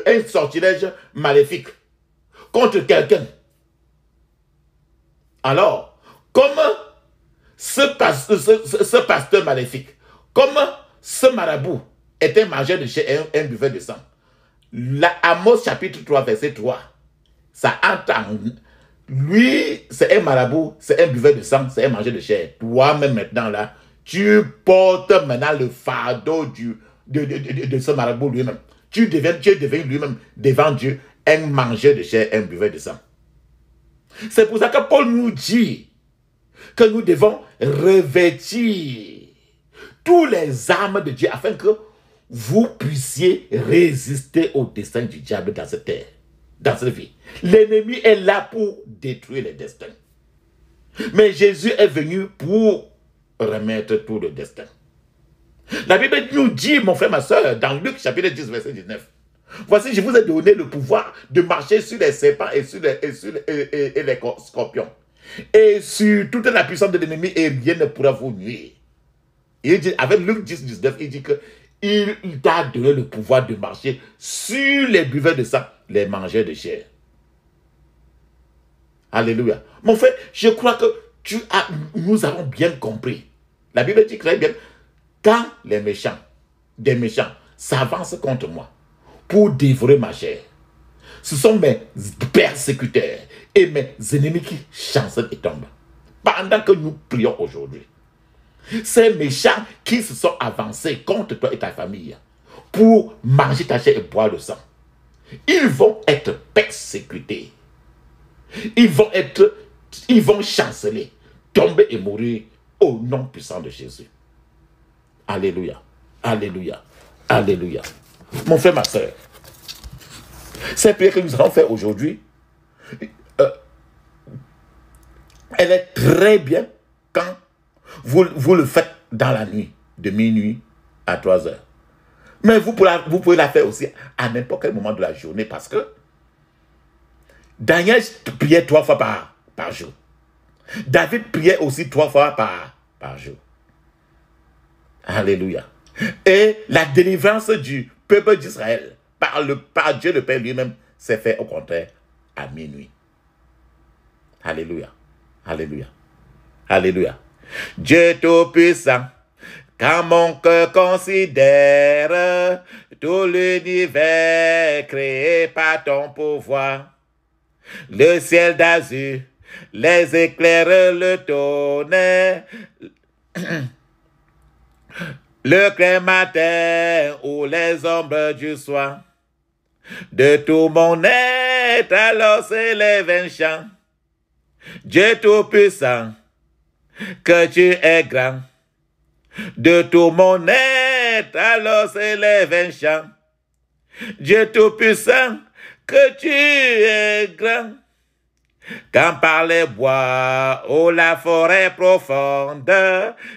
un sortilège maléfique contre quelqu'un. Alors, comme ce pasteur maléfique, comme ce marabout est un mangeur de chair et un buveur de sang, Amos chapitre 3, verset 3, ça entend. Lui, c'est un marabout, c'est un buveur de sang, c'est un mangeur de chair. Toi-même maintenant là, tu portes maintenant le fardeau de ce marabout lui-même. Tu es devenu lui-même devant Dieu un mangeur de chair, un buveur de sang. C'est pour ça que Paul nous dit que nous devons revêtir tous les armes de Dieu afin que vous puissiez résister au destin du diable dans cette terre, dans cette vie. L'ennemi est là pour détruire les destins. Mais Jésus est venu pour remettre tout le destin. La Bible nous dit, mon frère, ma soeur, dans Luc chapitre 10, verset 19, voici, je vous ai donné le pouvoir de marcher sur les serpents et sur les scorpions Et sur toute la puissance de l'ennemi, et rien ne pourra vous nuire. Il dit, avec Luc 10, 19, il dit que il t'a donné le pouvoir de marcher sur les buveurs de sang, les mangeurs de chair. Alléluia. Mon frère, je crois que nous avons bien compris. La Bible dit très bien, quand les méchants, des méchants, s'avancent contre moi pour dévorer ma chair, ce sont mes persécuteurs et mes ennemis qui chancellent et tombent. Pendant que nous prions aujourd'hui, ces méchants qui se sont avancés contre toi et ta famille pour manger ta chair et boire le sang, ils vont être persécutés. Ils vont chanceler, tomber et mourir au nom puissant de Jésus. Alléluia. Alléluia. Alléluia. Mon frère, ma soeur, cette prière que nous allons faire aujourd'hui, elle est très bien quand vous le faites dans la nuit, de minuit à 3 heures. Mais vous pouvez la faire aussi à n'importe quel moment de la journée parce que Daniel priait 3 fois par jour. David priait aussi 3 fois par jour. Alléluia. Et la délivrance du peuple d'Israël par Dieu le Père lui-même s'est fait au contraire à minuit. Alléluia. Alléluia. Alléluia. Dieu Tout-Puissant, quand mon cœur considère tout l'univers créé par ton pouvoir, le ciel d'azur, les éclairs, le tonnerre, le clair matin ou les ombres du soir, de tout mon être, alors s'élève un chant. Dieu Tout-Puissant, que tu es grand. De tout mon être, alors s'élève un chant. Dieu Tout-Puissant, que tu es grand. Quand par les bois ou la forêt profonde,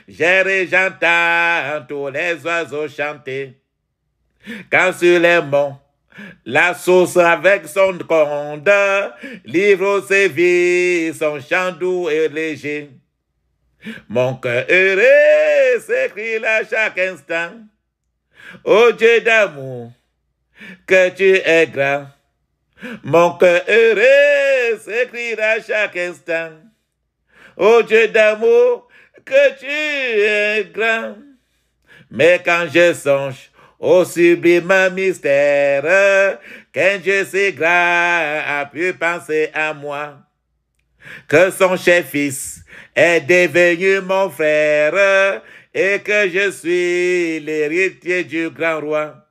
j'entends tous les oiseaux chanter. Quand sur les monts, la source avec son conde livre aux sévices son chant doux et léger. Mon cœur heureux s'écrie à chaque instant. Ô Dieu d'amour, que tu es grand. Mon cœur heureux s'écrie à chaque instant. Ô Dieu d'amour, que tu es grand. Mais quand je songe au sublime mystère, qu'un Dieu si grand a pu penser à moi, que son cher fils est devenu mon frère et que je suis l'héritier du grand roi.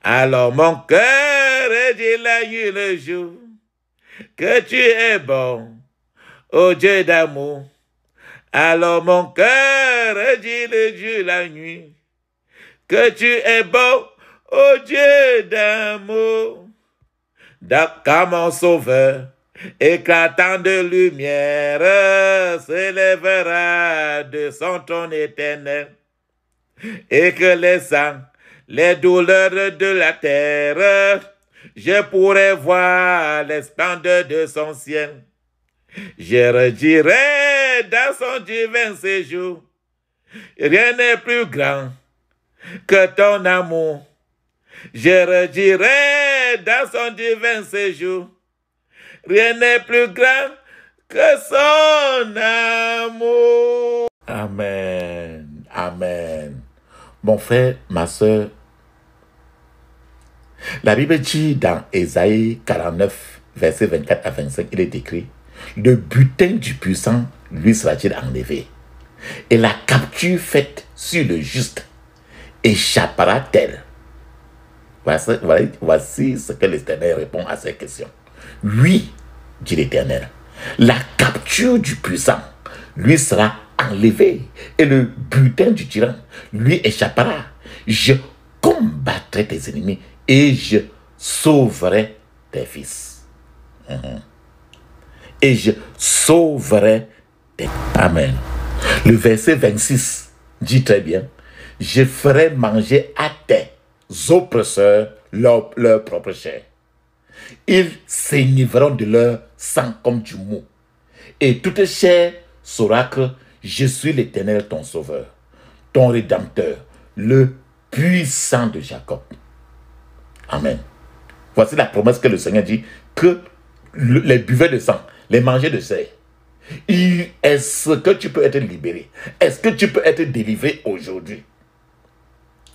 Alors mon cœur dit la nuit le jour, que tu es bon, ô Dieu d'amour. Alors mon cœur dit le jour la nuit, que tu es bon, ô Dieu d'amour. Car mon sauveur, éclatant de lumière, s'élèvera de son trône éternel, et que les sangs, les douleurs de la terre, je pourrai voir les splendeurs de son ciel. Je redirai dans son divin séjour, rien n'est plus grand que ton amour. Je redirai dans son divin séjour, rien n'est plus grand que son amour. Amen. Amen. Mon frère, ma soeur, la Bible dit dans Ésaïe 49, versets 24 à 25, il est écrit, le butin du puissant lui sera-t-il enlevé, et la capture faite sur le juste échappera-t-elle? Voici ce que l'Éternel répond à ces questions. Oui, dit l'Éternel, la capture du puissant lui sera enlevée et le butin du tyran lui échappera. Je combattrai tes ennemis et je sauverai tes fils. Et je sauverai tes... Amen. Le verset 26 dit très bien, je ferai manger à tes oppresseurs leur propre chair. Ils s'enivreront de leur sang comme du mou, Et toute chair saura que je suis l'Éternel, ton sauveur, ton rédempteur, le puissant de Jacob. Amen. Voici la promesse que le Seigneur dit, que les buveurs de sang, les mangeurs de chair, est-ce que tu peux être libéré? Est-ce que tu peux être délivré aujourd'hui?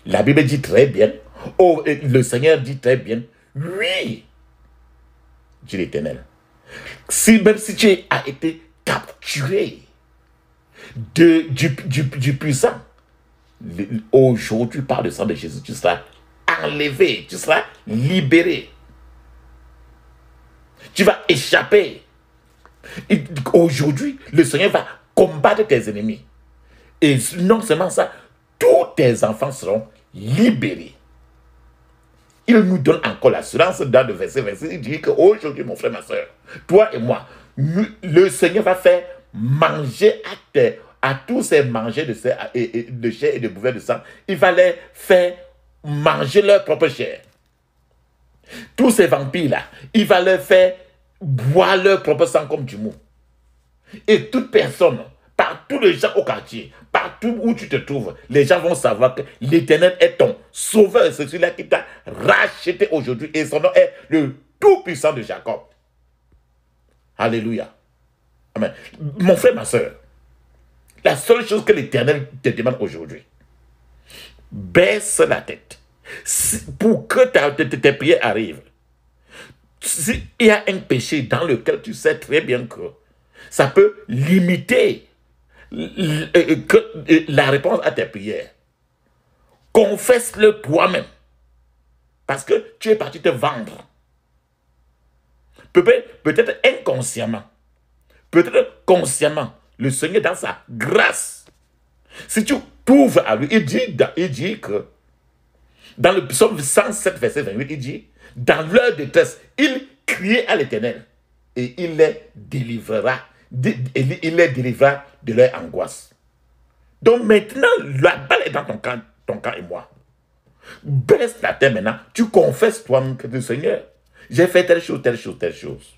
La Bible dit très bien, le Seigneur dit très bien, oui, dit l'Éternel. Même si tu as été capturé du puissant, aujourd'hui, par le sang de Jésus, tu seras enlevé, tu seras libéré. Tu vas échapper. Aujourd'hui, le Seigneur va combattre tes ennemis. Et non seulement ça, tous tes enfants seront libérés. Il nous donne encore l'assurance dans le verset 26. Il dit qu'aujourd'hui, mon frère, ma soeur, toi et moi, le Seigneur va faire manger à tous ces mangeurs de chair et de buveurs de sang. Il va les faire manger leur propre chair. Tous ces vampires-là, il va leur faire boire leur propre sang comme du mou. Et toute personne, partout les gens au quartier, partout où tu te trouves, les gens vont savoir que l'Éternel est ton sauveur. C'est celui-là qui t'a racheté aujourd'hui. Et son nom est le Tout-Puissant de Jacob. Alléluia. Amen. Mon frère, ma soeur, la seule chose que l'Éternel te demande aujourd'hui, baisse la tête. Pour que tes prières arrivent. S'il y a un péché dans lequel tu sais très bien que ça peut limiter la réponse à tes prières, confesse-le toi-même. Parce que tu es parti te vendre. Peut-être inconsciemment, peut-être consciemment, le Seigneur dans sa grâce, si tu t'ouvres à lui, il dit que dans le psaume 107, verset 28, il dit, dans leur détresse, ils criaient à l'Éternel et il les délivrera. Il les délivrera de leur angoisse. Donc maintenant, la balle est dans ton camp et moi. Baisse la tête maintenant. Tu confesses toi-même que le Seigneur, j'ai fait telle chose, telle chose, telle chose.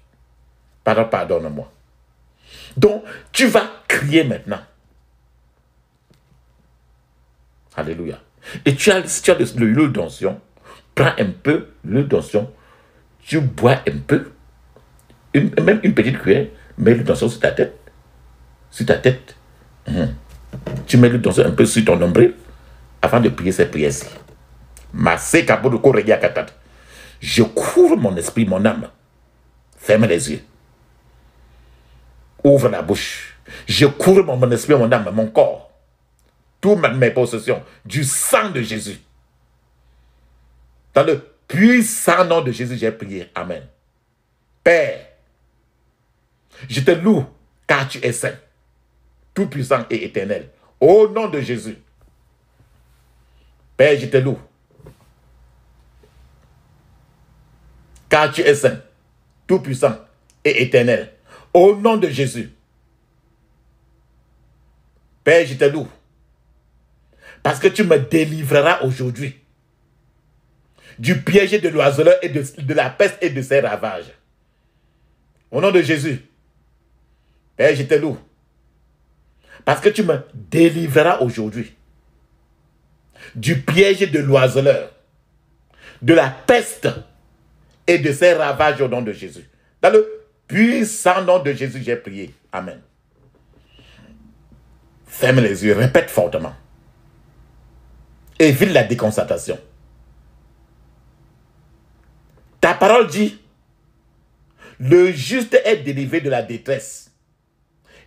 Pardonne-moi. Donc, tu vas crier maintenant. Alléluia. Et si tu as de l'huile d'onction, prends un peu l'huile d'onction, tu bois un peu, même une petite cuillère, mets l'huile d'onction sur ta tête. Sur ta tête. Tu mets l'huile d'onction un peu sur ton nombril avant de prier cette prière-ci. Je couvre mon esprit, mon âme. Ferme les yeux. Ouvre la bouche. Je couvre mon esprit, mon âme, mon corps. Toutes mes possessions du sang de Jésus. Dans le puissant nom de Jésus, j'ai prié. Amen. Père, je te loue car tu es saint, tout puissant et éternel. Au nom de Jésus. Père, je te loue car tu es saint, tout puissant et éternel. Au nom de Jésus. Père, je te loue parce que tu me délivreras aujourd'hui du piège de l'oiseleur et de la peste et de ses ravages. Au nom de Jésus. Père, je te loue parce que tu me délivreras aujourd'hui du piège de l'oiseleur, de la peste et de ses ravages au nom de Jésus. Dans le puissant nom de Jésus, j'ai prié. Amen. Ferme les yeux, répète fortement. Évite la déconcertation. Ta parole dit, le juste est délivré de la détresse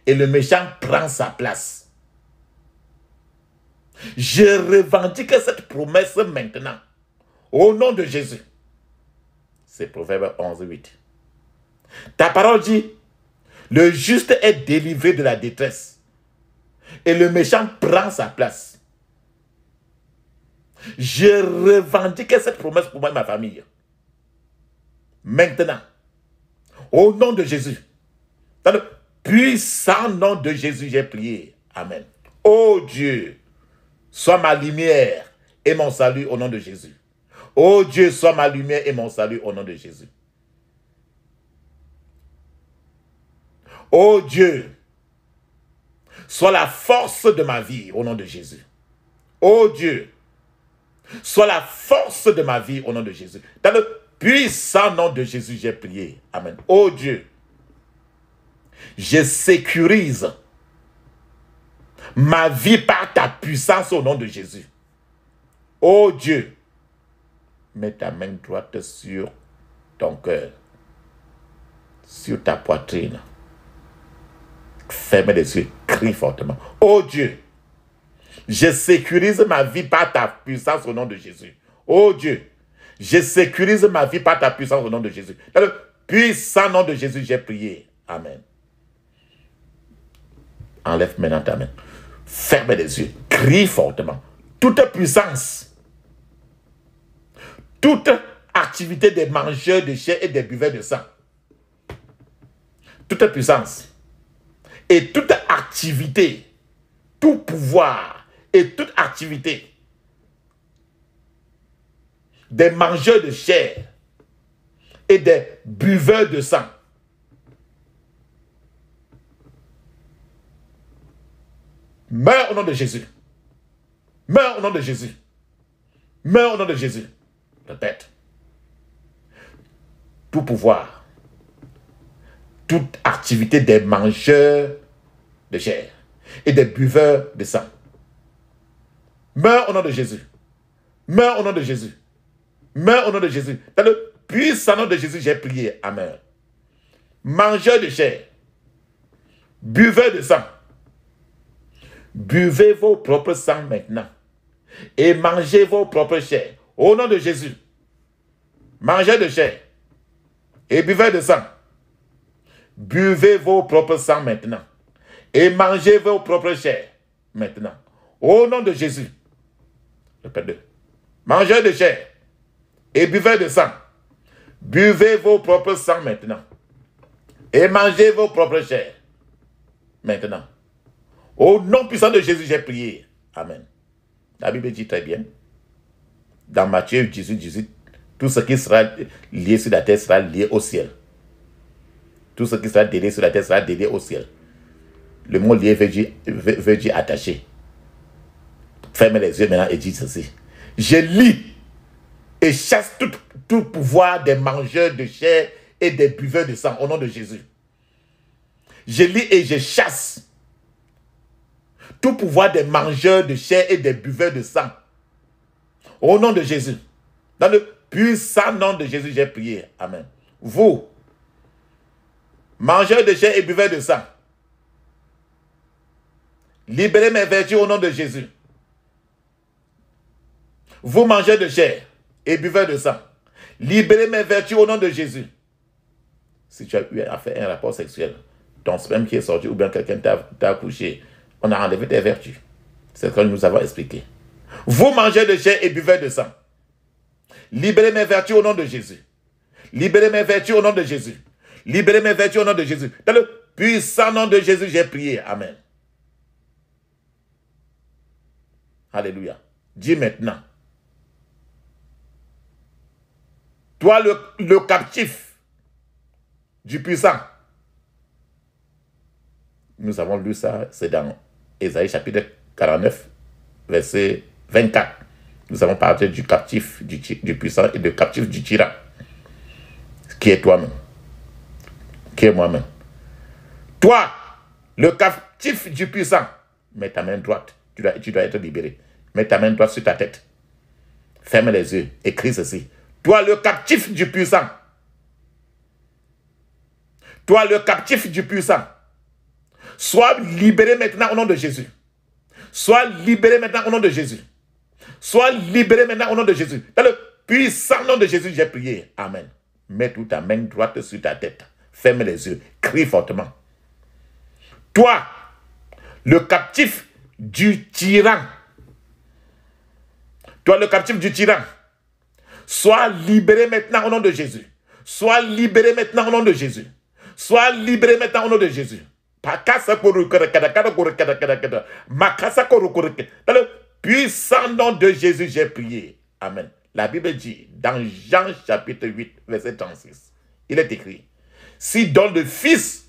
et le méchant prend sa place. Je revendique cette promesse maintenant, au nom de Jésus. C'est Proverbe 11, 8. Ta parole dit, le juste est délivré de la détresse et le méchant prend sa place. Je revendique cette promesse pour moi et ma famille. Maintenant, au nom de Jésus, dans le puissant nom de Jésus, j'ai prié. Amen. Oh Dieu, sois ma lumière et mon salut au nom de Jésus. Oh Dieu, sois ma lumière et mon salut au nom de Jésus. Ô Dieu, sois la force de ma vie au nom de Jésus. Ô Dieu, sois la force de ma vie au nom de Jésus. Dans le puissant nom de Jésus, j'ai prié. Amen. Ô Dieu, je sécurise ma vie par ta puissance au nom de Jésus. Ô Dieu, mets ta main droite sur ton cœur, sur ta poitrine. Ferme les yeux, crie fortement. Ô Dieu, je sécurise ma vie par ta puissance au nom de Jésus. Ô Dieu, je sécurise ma vie par ta puissance au nom de Jésus. Dans le puissant nom de Jésus, j'ai prié. Amen. Enlève maintenant ta main. Ferme les yeux, crie fortement. Toute puissance, toute activité des mangeurs de chair et des buveurs de sang, toute puissance et toute activité, tout pouvoir et toute activité des mangeurs de chair et des buveurs de sang, meurs au nom de Jésus. Meurs au nom de Jésus. Meurs au nom de Jésus. Répète. Tout pouvoir, toute activité des mangeurs de chair et des buveurs de sang, meurs au nom de Jésus. Meurs au nom de Jésus. Meurs au nom de Jésus. Dans le puissant nom de Jésus, j'ai prié. Amen. Mangeurs de chair, buveurs de sang, buvez vos propres sangs maintenant et mangez vos propres chairs. Au nom de Jésus, mangez de chair et buvez de sang. Buvez vos propres sangs maintenant et mangez vos propres chairs maintenant. Au nom de Jésus, répète-le. Mangez de chair et buvez de sang. Buvez vos propres sangs maintenant et mangez vos propres chairs maintenant. Au nom puissant de Jésus, j'ai prié. Amen. La Bible dit très bien, dans Matthieu 18, tout ce qui sera lié sur la terre sera lié au ciel. Tout ce qui sera délié sur la terre sera délié au ciel. Le mot lié veut dire attaché. Fermez les yeux maintenant et dites ceci. Je lis et chasse tout pouvoir des mangeurs de chair et des buveurs de sang au nom de Jésus. Je lis et je chasse tout pouvoir des mangeurs de chair et des buveurs de sang au nom de Jésus. Dans le puissant nom de Jésus, j'ai prié. Amen. Vous, mangeurs de chair et buveurs de sang, libérez mes vertus au nom de Jésus. Vous, mangeurs de chair et buveurs de sang, libérez mes vertus au nom de Jésus. Si tu as eu à faire un rapport sexuel, ton sperme qui est sorti ou bien quelqu'un t'a accouché, on a enlevé tes vertus. C'est ce que nous avons expliqué. Vous, mangez de chair et buvez de sang, libérez mes vertus au nom de Jésus. Libérez mes vertus au nom de Jésus. Libérez mes vertus au nom de Jésus. Dans le puissant nom de Jésus, j'ai prié. Amen. Alléluia. Dis maintenant. Toi, le captif du puissant. Nous avons lu ça, c'est dans Ésaïe chapitre 49, verset 24. Nous avons parlé du captif du puissant et du captif du tyran. Qui est toi-même. Qui est moi-même. Toi, le captif du puissant, mets ta main droite. Tu dois être libéré. Mets ta main droite sur ta tête. Ferme les yeux. Écris ceci. Toi, le captif du puissant. Toi, le captif du puissant. Sois libéré maintenant au nom de Jésus. Sois libéré maintenant au nom de Jésus. Sois libéré maintenant au nom de Jésus. Dans le puissant nom de Jésus, j'ai prié. Amen. Mets toute ta main droite sur ta tête. Ferme les yeux. Crie fortement. Toi, le captif du tyran. Toi, le captif du tyran. Sois libéré maintenant au nom de Jésus. Sois libéré maintenant au nom de Jésus. Sois libéré maintenant au nom de Jésus. Dans le puissant nom de Jésus, j'ai prié. Amen. La Bible dit, dans Jean chapitre 8, verset 36, il est écrit, si donc le Fils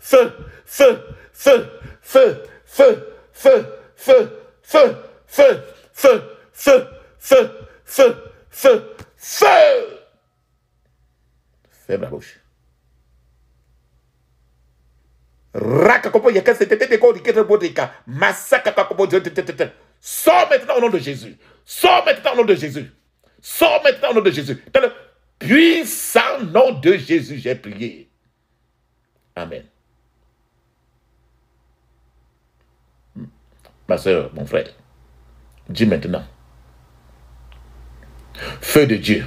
feu, feu, feu, feu, feu, feu, feu, feu, feu, feu, feu, feu, feu, feu, feu. Ferme la bouche. Sors maintenant au nom de Jésus. Sors maintenant au nom de Jésus. Sors maintenant au nom de Jésus. Dans le puissant nom de Jésus, j'ai prié. Amen. Ma soeur, mon frère, dis maintenant. Feu de Dieu.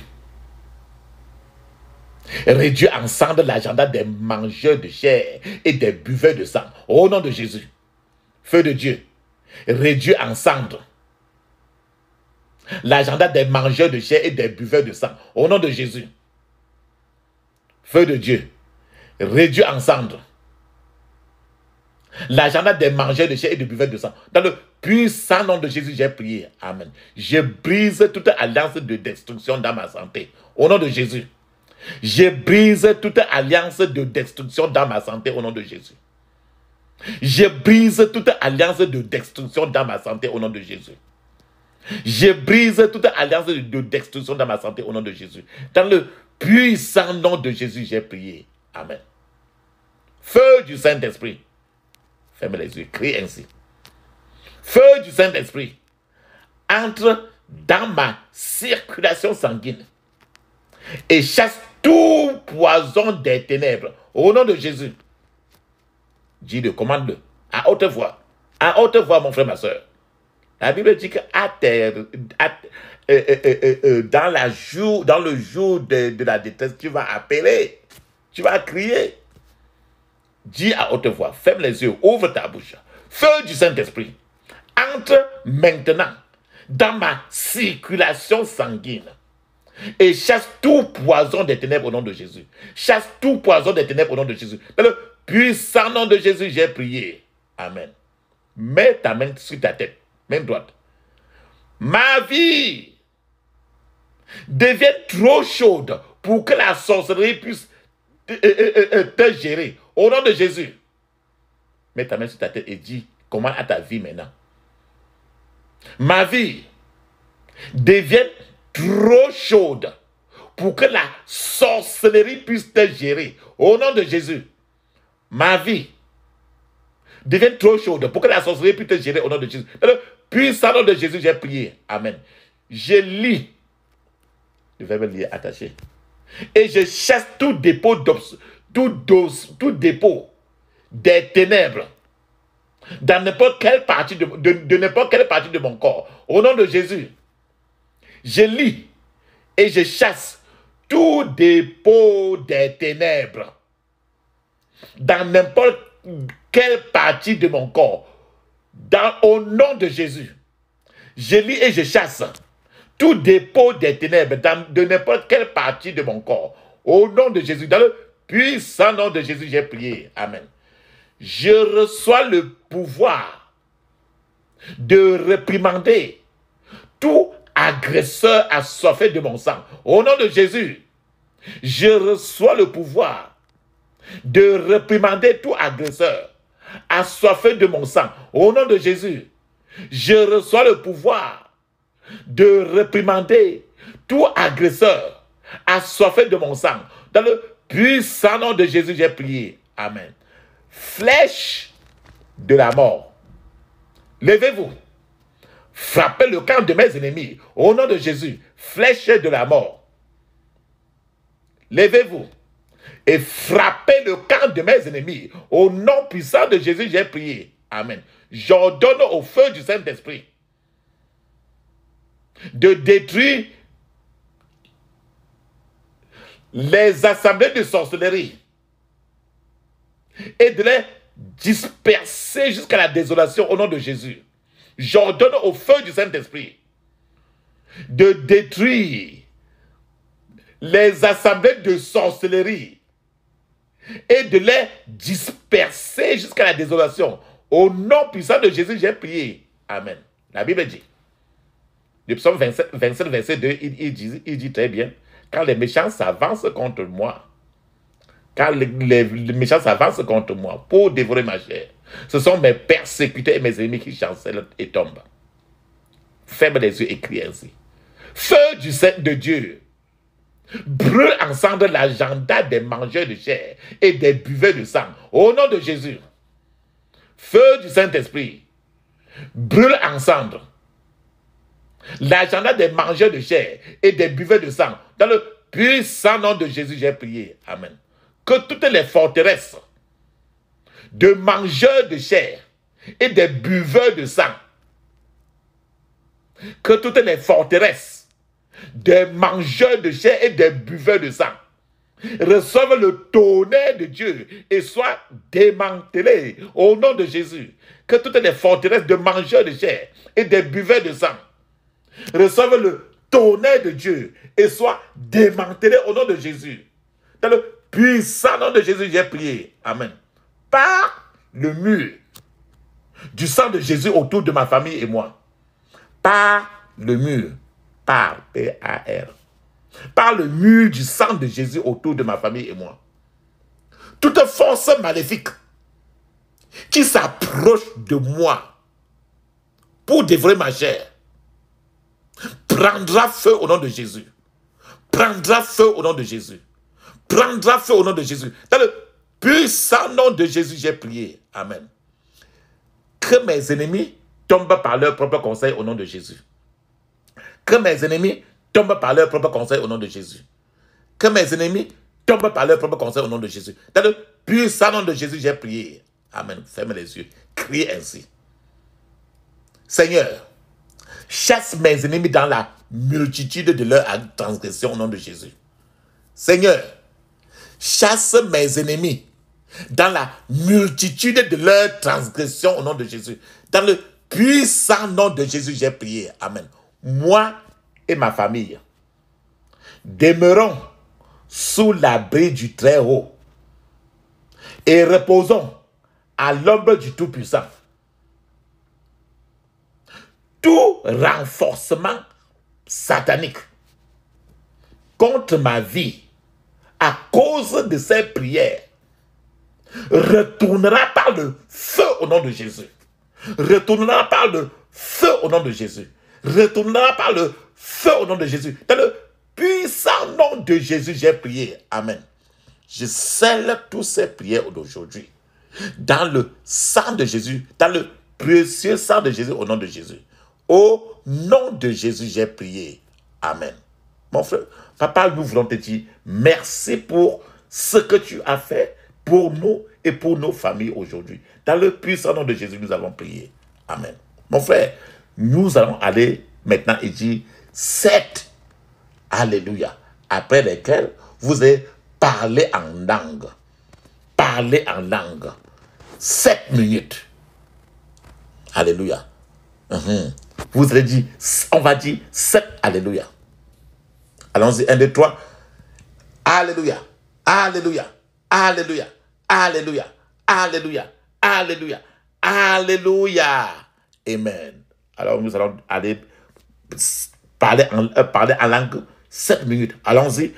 Réduis en cendres l'agenda des mangeurs de chair et des buveurs de sang. Au nom de Jésus. Feu de Dieu. Réduis en cendres l'agenda des mangeurs de chair et des buveurs de sang. Au nom de Jésus. Feu de Dieu. Réduis en cendres l'agenda des mangeurs de chair et des buveurs de sang. Dans le puissant nom de Jésus, j'ai prié. Amen. Je brise toute alliance de destruction dans ma santé. Au nom de Jésus. Je brise toute alliance de destruction dans ma santé au nom de Jésus. Je brise toute alliance de destruction dans ma santé au nom de Jésus. Je brise toute alliance de destruction dans ma santé au nom de Jésus. Dans le puissant nom de Jésus, j'ai prié. Amen. Feu du Saint-Esprit. Ferme les yeux, crie ainsi. Feu du Saint-Esprit. Entre dans ma circulation sanguine et chasse tout poison des ténèbres. Au nom de Jésus. Dis-le, commande-le. À haute voix. À haute voix, mon frère, ma soeur. La Bible dit que dans le jour de la détresse, tu vas appeler. Tu vas crier. Dis à haute voix. Ferme les yeux. Ouvre ta bouche. Feu du Saint-Esprit. Entre maintenant dans ma circulation sanguine. Et chasse tout poison des ténèbres au nom de Jésus. Chasse tout poison des ténèbres au nom de Jésus. Dans le puissant nom de Jésus, j'ai prié. Amen. Mets ta main sur ta tête, main droite. Ma vie devient trop chaude pour que la sorcellerie puisse te gérer. Au nom de Jésus. Mets ta main sur ta tête et dis comment à ta vie maintenant. Ma vie devient trop chaude pour que la sorcellerie puisse te gérer. Au nom de Jésus. Ma vie devient trop chaude pour que la sorcellerie puisse te gérer au nom de Jésus. Dans le puissant nom de Jésus, j'ai prié. Amen. Je lis. Le verbe lire attaché. Et je chasse tout dépôt des ténèbres dans n'importe quelle partie de n'importe quelle partie de mon corps. Au nom de Jésus. Je lis et je chasse tout dépôt des ténèbres dans n'importe quelle partie de mon corps. Au nom de Jésus. Je lis et je chasse tout dépôt des ténèbres de n'importe quelle partie de mon corps. Au nom de Jésus. Dans le puissant nom de Jésus, j'ai prié. Amen. Je reçois le pouvoir de réprimander tout agresseur assoiffé de mon sang. Au nom de Jésus, je reçois le pouvoir de réprimander tout agresseur assoiffé de mon sang. Au nom de Jésus, je reçois le pouvoir de réprimander tout agresseur assoiffé de mon sang. Dans le puissant nom de Jésus, j'ai prié. Amen. Flèche de la mort. Levez-vous. Frappez le camp de mes ennemis. Au nom de Jésus. Flèche de la mort. Levez-vous. Et frappez le camp de mes ennemis. Au nom puissant de Jésus, j'ai prié. Amen. J'ordonne au feu du Saint-Esprit de détruire les assemblées de sorcellerie et de les disperser jusqu'à la désolation au nom de Jésus. J'ordonne au feu du Saint-Esprit de détruire les assemblées de sorcellerie et de les disperser jusqu'à la désolation. Au nom puissant de Jésus, j'ai prié. Amen. La Bible dit, le psaume 27, verset 2, il dit très bien, quand les méchants s'avancent contre moi, car les méchants s'avancent contre moi pour dévorer ma chair. Ce sont mes persécuteurs et mes ennemis qui chancellent et tombent. Ferme les yeux et crie ainsi. Feu de Dieu, brûle ensemble l'agenda des mangeurs de chair et des buveurs de sang. Au nom de Jésus. Feu du Saint-Esprit, brûle ensemble l'agenda des mangeurs de chair et des buveurs de sang. Dans le puissant nom de Jésus, j'ai prié. Amen. Que toutes les forteresses de mangeurs de chair et des buveurs de sang, que toutes les forteresses des mangeurs de chair et des buveurs de sang reçoivent le tonnerre de Dieu et soient démantelés au nom de Jésus. Que toutes les forteresses de mangeurs de chair et des buveurs de sang reçoivent le tonnerre de Dieu et soient démantelés au nom de Jésus. Dans le puissant nom de Jésus, j'ai prié. Amen. Par le mur du sang de Jésus autour de ma famille et moi. Par le mur. Par P-A-R. Par le mur du sang de Jésus autour de ma famille et moi. Toute force maléfique qui s'approche de moi pour dévorer ma chair prendra feu au nom de Jésus. Prendra feu au nom de Jésus. Prendra feu au nom de Jésus. Dans le puissant nom de Jésus, j'ai prié. Amen. Que mes ennemis tombent par leur propre conseil au nom de Jésus. Que mes ennemis tombent par leur propre conseil au nom de Jésus. Que mes ennemis tombent par leur propre conseil au nom de Jésus. Dans le puissant nom de Jésus, j'ai prié. Amen. Ferme les yeux. Criez ainsi. Seigneur, chasse mes ennemis dans la multitude de leurs transgressions au nom de Jésus. Seigneur, chasse mes ennemis dans la multitude de leurs transgressions au nom de Jésus. Dans le puissant nom de Jésus, j'ai prié. Amen. Moi et ma famille demeurons sous l'abri du Très-Haut et reposons à l'ombre du Tout-Puissant. Tout renforcement satanique contre ma vie à cause de ces prières retournera par le feu au nom de Jésus. Retournera par le feu au nom de Jésus. Retournera par le feu au nom de Jésus. Dans le puissant nom de Jésus, j'ai prié. Amen. Je scelle toutes ces prières d'aujourd'hui dans le sang de Jésus, dans le précieux sang de Jésus au nom de Jésus. Au nom de Jésus, j'ai prié. Amen. Mon frère, papa, nous voulons te dire merci pour ce que tu as fait pour nous et pour nos familles aujourd'hui. Dans le puissant nom de Jésus, nous avons prié. Amen. Mon frère, nous allons aller maintenant et dire 7 Alléluia. Après lesquels vous allez parler en langue. Parler en langue. 7 minutes. Alléluia. Vous allez dire, on va dire 7 Alléluia. Allons-y, 1, 2, 3. Alléluia. Alléluia. Alléluia. Alléluia. Alléluia. Alléluia. Alléluia. Amen. Alors nous allons aller parler en langue 7 minutes. Allons-y.